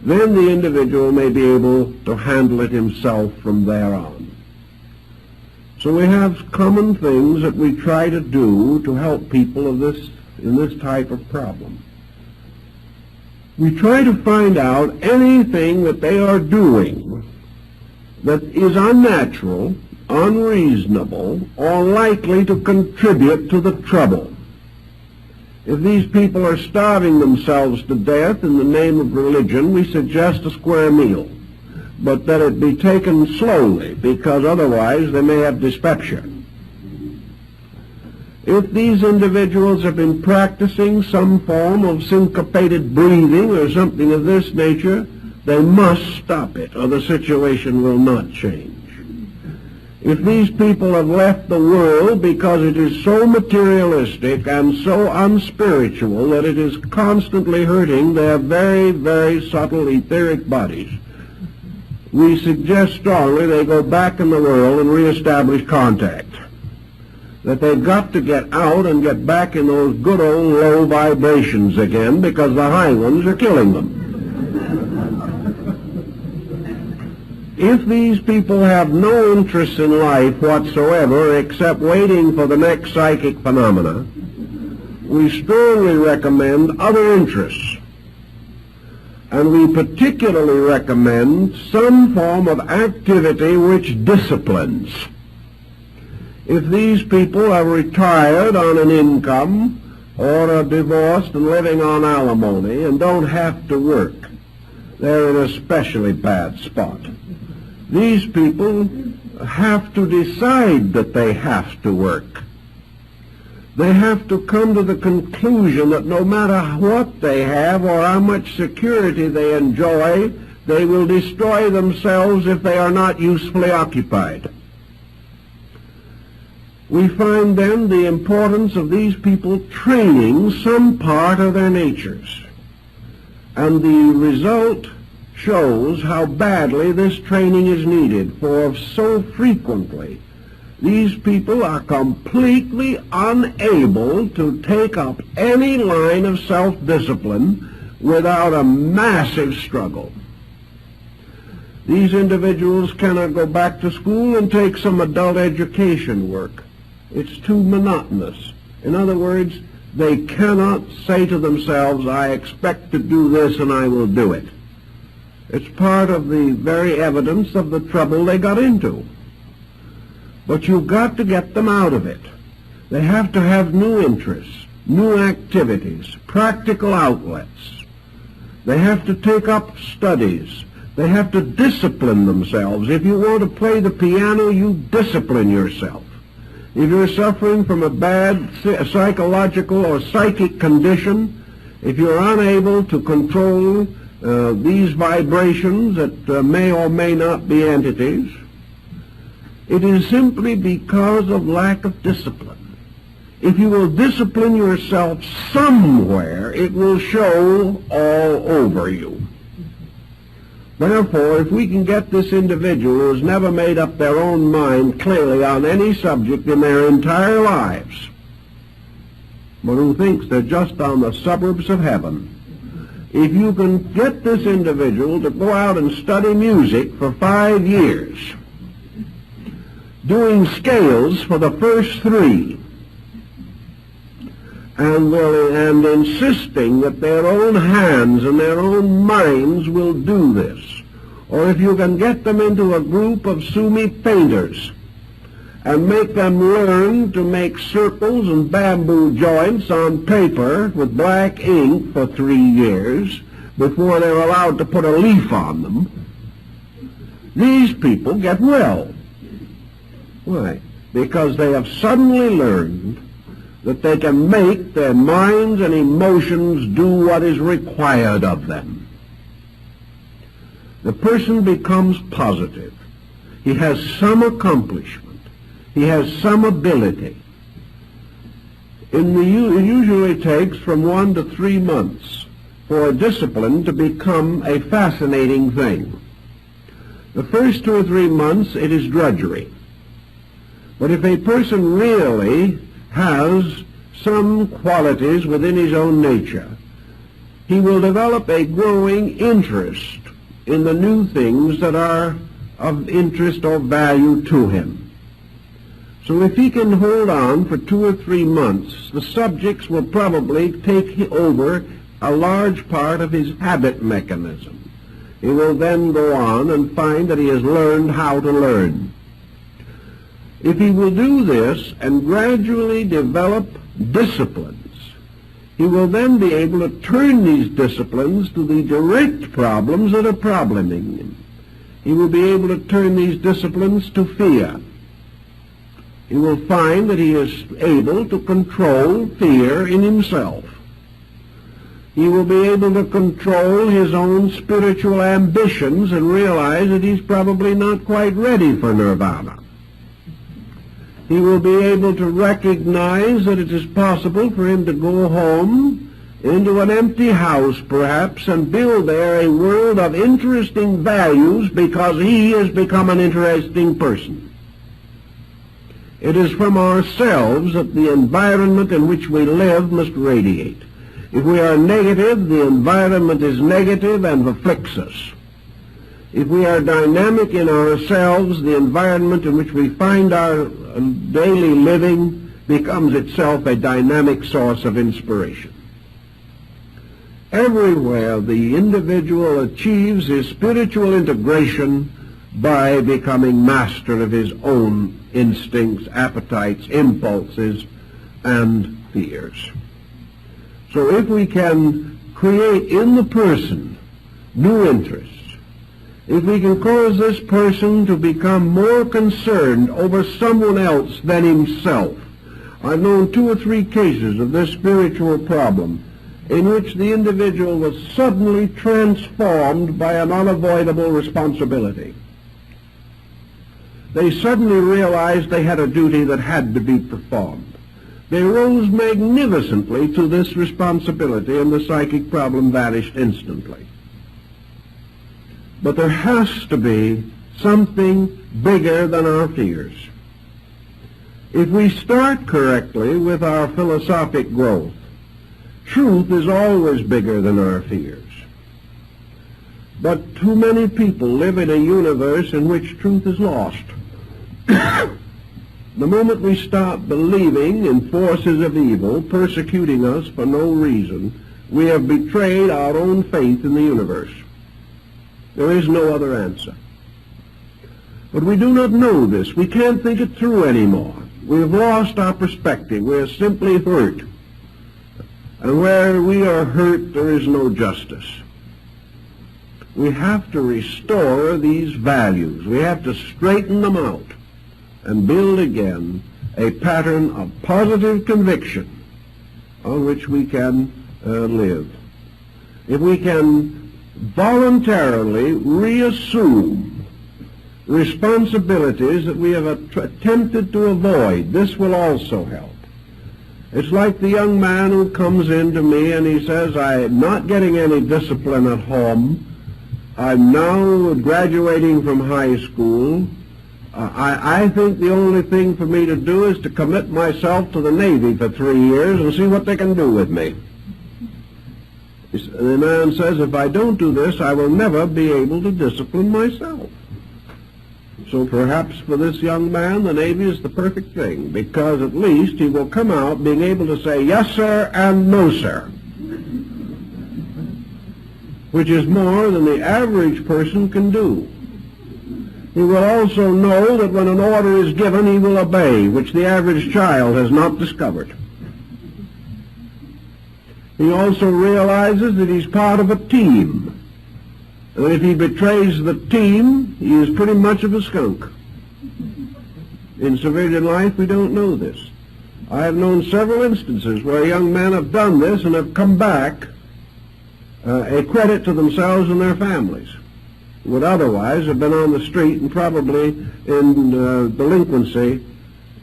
then the individual may be able to handle it himself from there on. So we have common things that we try to do to help people in this type of problem. We try to find out anything that they are doing that is unnatural, unreasonable, or likely to contribute to the trouble. If these people are starving themselves to death in the name of religion, we suggest a square meal, but that it be taken slowly, because otherwise they may have dyspepsia. If these individuals have been practicing some form of syncopated breathing or something of this nature, they must stop it, or the situation will not change. If these people have left the world because it is so materialistic and so unspiritual that it is constantly hurting their very, very subtle etheric bodies, we suggest strongly they go back in the world and reestablish contact. That they've got to get out and get back in those good old low vibrations again, because the high ones are killing them. If these people have no interest in life whatsoever except waiting for the next psychic phenomena, we strongly recommend other interests. And we particularly recommend some form of activity which disciplines. If these people are retired on an income or are divorced and living on alimony and don't have to work, they're in a especially bad spot. These people have to decide that they have to work. They have to come to the conclusion that no matter what they have or how much security they enjoy, they will destroy themselves if they are not usefully occupied. We find then the importance of these people training some part of their natures. And the result shows how badly this training is needed, for so frequently these people are completely unable to take up any line of self-discipline without a massive struggle. These individuals cannot go back to school and take some adult education work. It's too monotonous. In other words, they cannot say to themselves, I expect to do this and I will do it. It's part of the very evidence of the trouble they got into. But you've got to get them out of it. They have to have new interests, new activities, practical outlets. They have to take up studies. They have to discipline themselves. If you want to play the piano, you discipline yourself. If you're suffering from a bad psychological or psychic condition, if you're unable to control these vibrations that may or may not be entities, it is simply because of lack of discipline. If you will discipline yourself somewhere, it will show all over you. Therefore, if we can get this individual who has never made up their own mind clearly on any subject in their entire lives, but who thinks they're just on the suburbs of heaven, if you can get this individual to go out and study music for 5 years, doing scales for the first 3, and insisting that their own hands and their own minds will do this. Or if you can get them into a group of Sumi painters and make them learn to make circles and bamboo joints on paper with black ink for 3 years before they're allowed to put a leaf on them, these people get well. Why? Because they have suddenly learned that they can make their minds and emotions do what is required of them. The person becomes positive. He has some accomplishment. He has some ability. It usually takes from 1 to 3 months for a discipline to become a fascinating thing. The first 2 or 3 months, it is drudgery. But if a person really has some qualities within his own nature, he will develop a growing interest in the new things that are of interest or value to him. So if he can hold on for 2 or 3 months, the subjects will probably take over a large part of his habit mechanism. He will then go on and find that he has learned how to learn. If he will do this and gradually develop disciplines, he will then be able to turn these disciplines to the direct problems that are probleming him. He will be able to turn these disciplines to fear. He will find that he is able to control fear in himself. He will be able to control his own spiritual ambitions and realize that he's probably not quite ready for nirvana. He will be able to recognize that it is possible for him to go home into an empty house, perhaps, and build there a world of interesting values because he has become an interesting person. It is from ourselves that the environment in which we live must radiate. If we are negative, the environment is negative and afflicts us. If we are dynamic in ourselves, the environment in which we find our daily living becomes itself a dynamic source of inspiration. Everywhere the individual achieves his spiritual integration by becoming master of his own instincts, appetites, impulses, and fears. So if we can create in the person new interests, if we can cause this person to become more concerned over someone else than himself. I've known 2 or 3 cases of this spiritual problem in which the individual was suddenly transformed by an unavoidable responsibility. They suddenly realized they had a duty that had to be performed. They rose magnificently to this responsibility, and the psychic problem vanished instantly. But there has to be something bigger than our fears. If we start correctly with our philosophic growth, truth is always bigger than our fears. But too many people live in a universe in which truth is lost. The moment we stop believing in forces of evil persecuting us for no reason, we have betrayed our own faith in the universe. There is no other answer. But we do not know this. We can't think it through anymore. We've lost our perspective. We're simply hurt. And where we are hurt, there is no justice. We have to restore these values. We have to straighten them out and build again a pattern of positive conviction on which we can live. If we can voluntarily reassume responsibilities that we have attempted to avoid, this will also help. It's like the young man who comes in to me and he says, I'm not getting any discipline at home. I'm now graduating from high school. I think the only thing for me to do is to commit myself to the Navy for 3 years and see what they can do with me. The man says, if I don't do this, I will never be able to discipline myself. So perhaps for this young man, the Navy is the perfect thing, because at least he will come out being able to say yes, sir, and no, sir, which is more than the average person can do. He will also know that when an order is given, he will obey, which the average child has not discovered. He also realizes that he's part of a team. And if he betrays the team, he is pretty much of a skunk. In civilian life, we don't know this. I have known several instances where young men have done this and have come back a credit to themselves and their families, who would otherwise have been on the street and probably in delinquency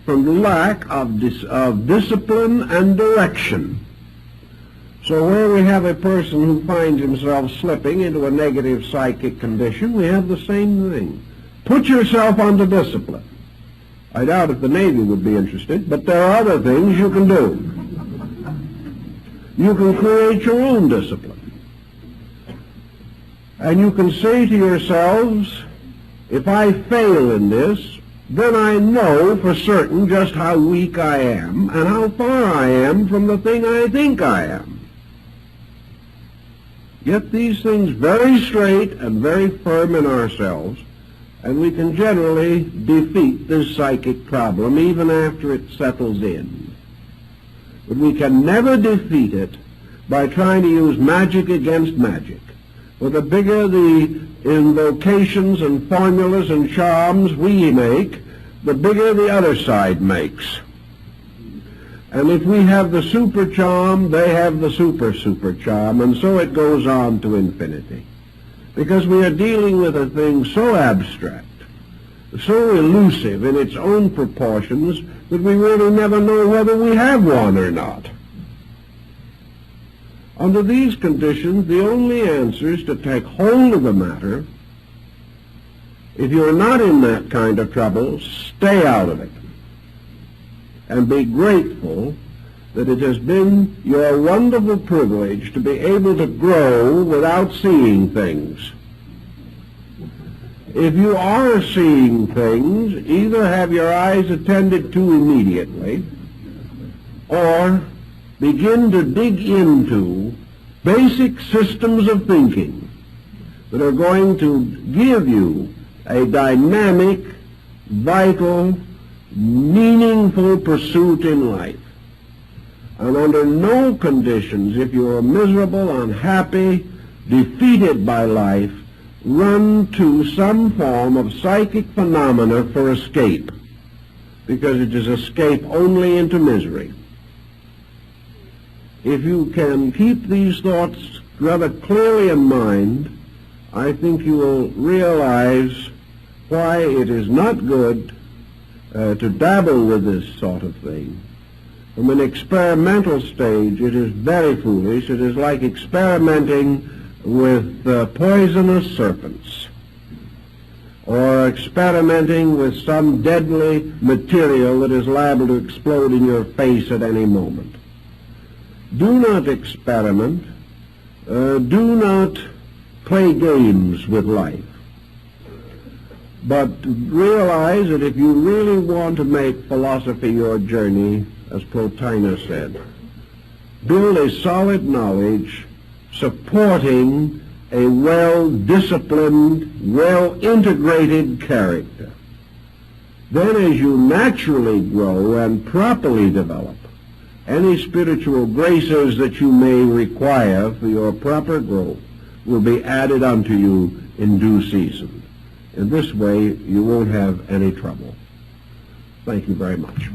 from lack of discipline and direction. So where we have a person who finds himself slipping into a negative psychic condition, we have the same thing. Put yourself under discipline. I doubt if the Navy would be interested, but there are other things you can do. You can create your own discipline. And you can say to yourselves, if I fail in this, then I know for certain just how weak I am and how far I am from the thing I think I am. Get these things very straight and very firm in ourselves, and we can generally defeat this psychic problem even after it settles in. But we can never defeat it by trying to use magic against magic. For the bigger the invocations and formulas and charms we make, the bigger the other side makes. And if we have the super charm, they have the super charm, and so it goes on to infinity. Because we are dealing with a thing so abstract, so elusive in its own proportions, that we really never know whether we have one or not. Under these conditions, the only answer is to take hold of the matter. If you're not in that kind of trouble, stay out of it. And be grateful that it has been your wonderful privilege to be able to grow without seeing things. If you are seeing things, either have your eyes attended to immediately, or begin to dig into basic systems of thinking that are going to give you a dynamic, vital, meaningful pursuit in life. And under no conditions, if you are miserable, unhappy, defeated by life, run to some form of psychic phenomena for escape, because it is escape only into misery. If you can keep these thoughts rather clearly in mind, I think you will realize why it is not good to dabble with this sort of thing. From an experimental stage, it is very foolish. It is like experimenting with poisonous serpents, or experimenting with some deadly material that is liable to explode in your face at any moment. Do not experiment. Do not play games with life. But realize that if you really want to make philosophy your journey, as Plotinus said, build a solid knowledge supporting a well-disciplined, well-integrated character. Then as you naturally grow and properly develop, any spiritual graces that you may require for your proper growth will be added unto you in due season. In this way, you won't have any trouble. Thank you very much.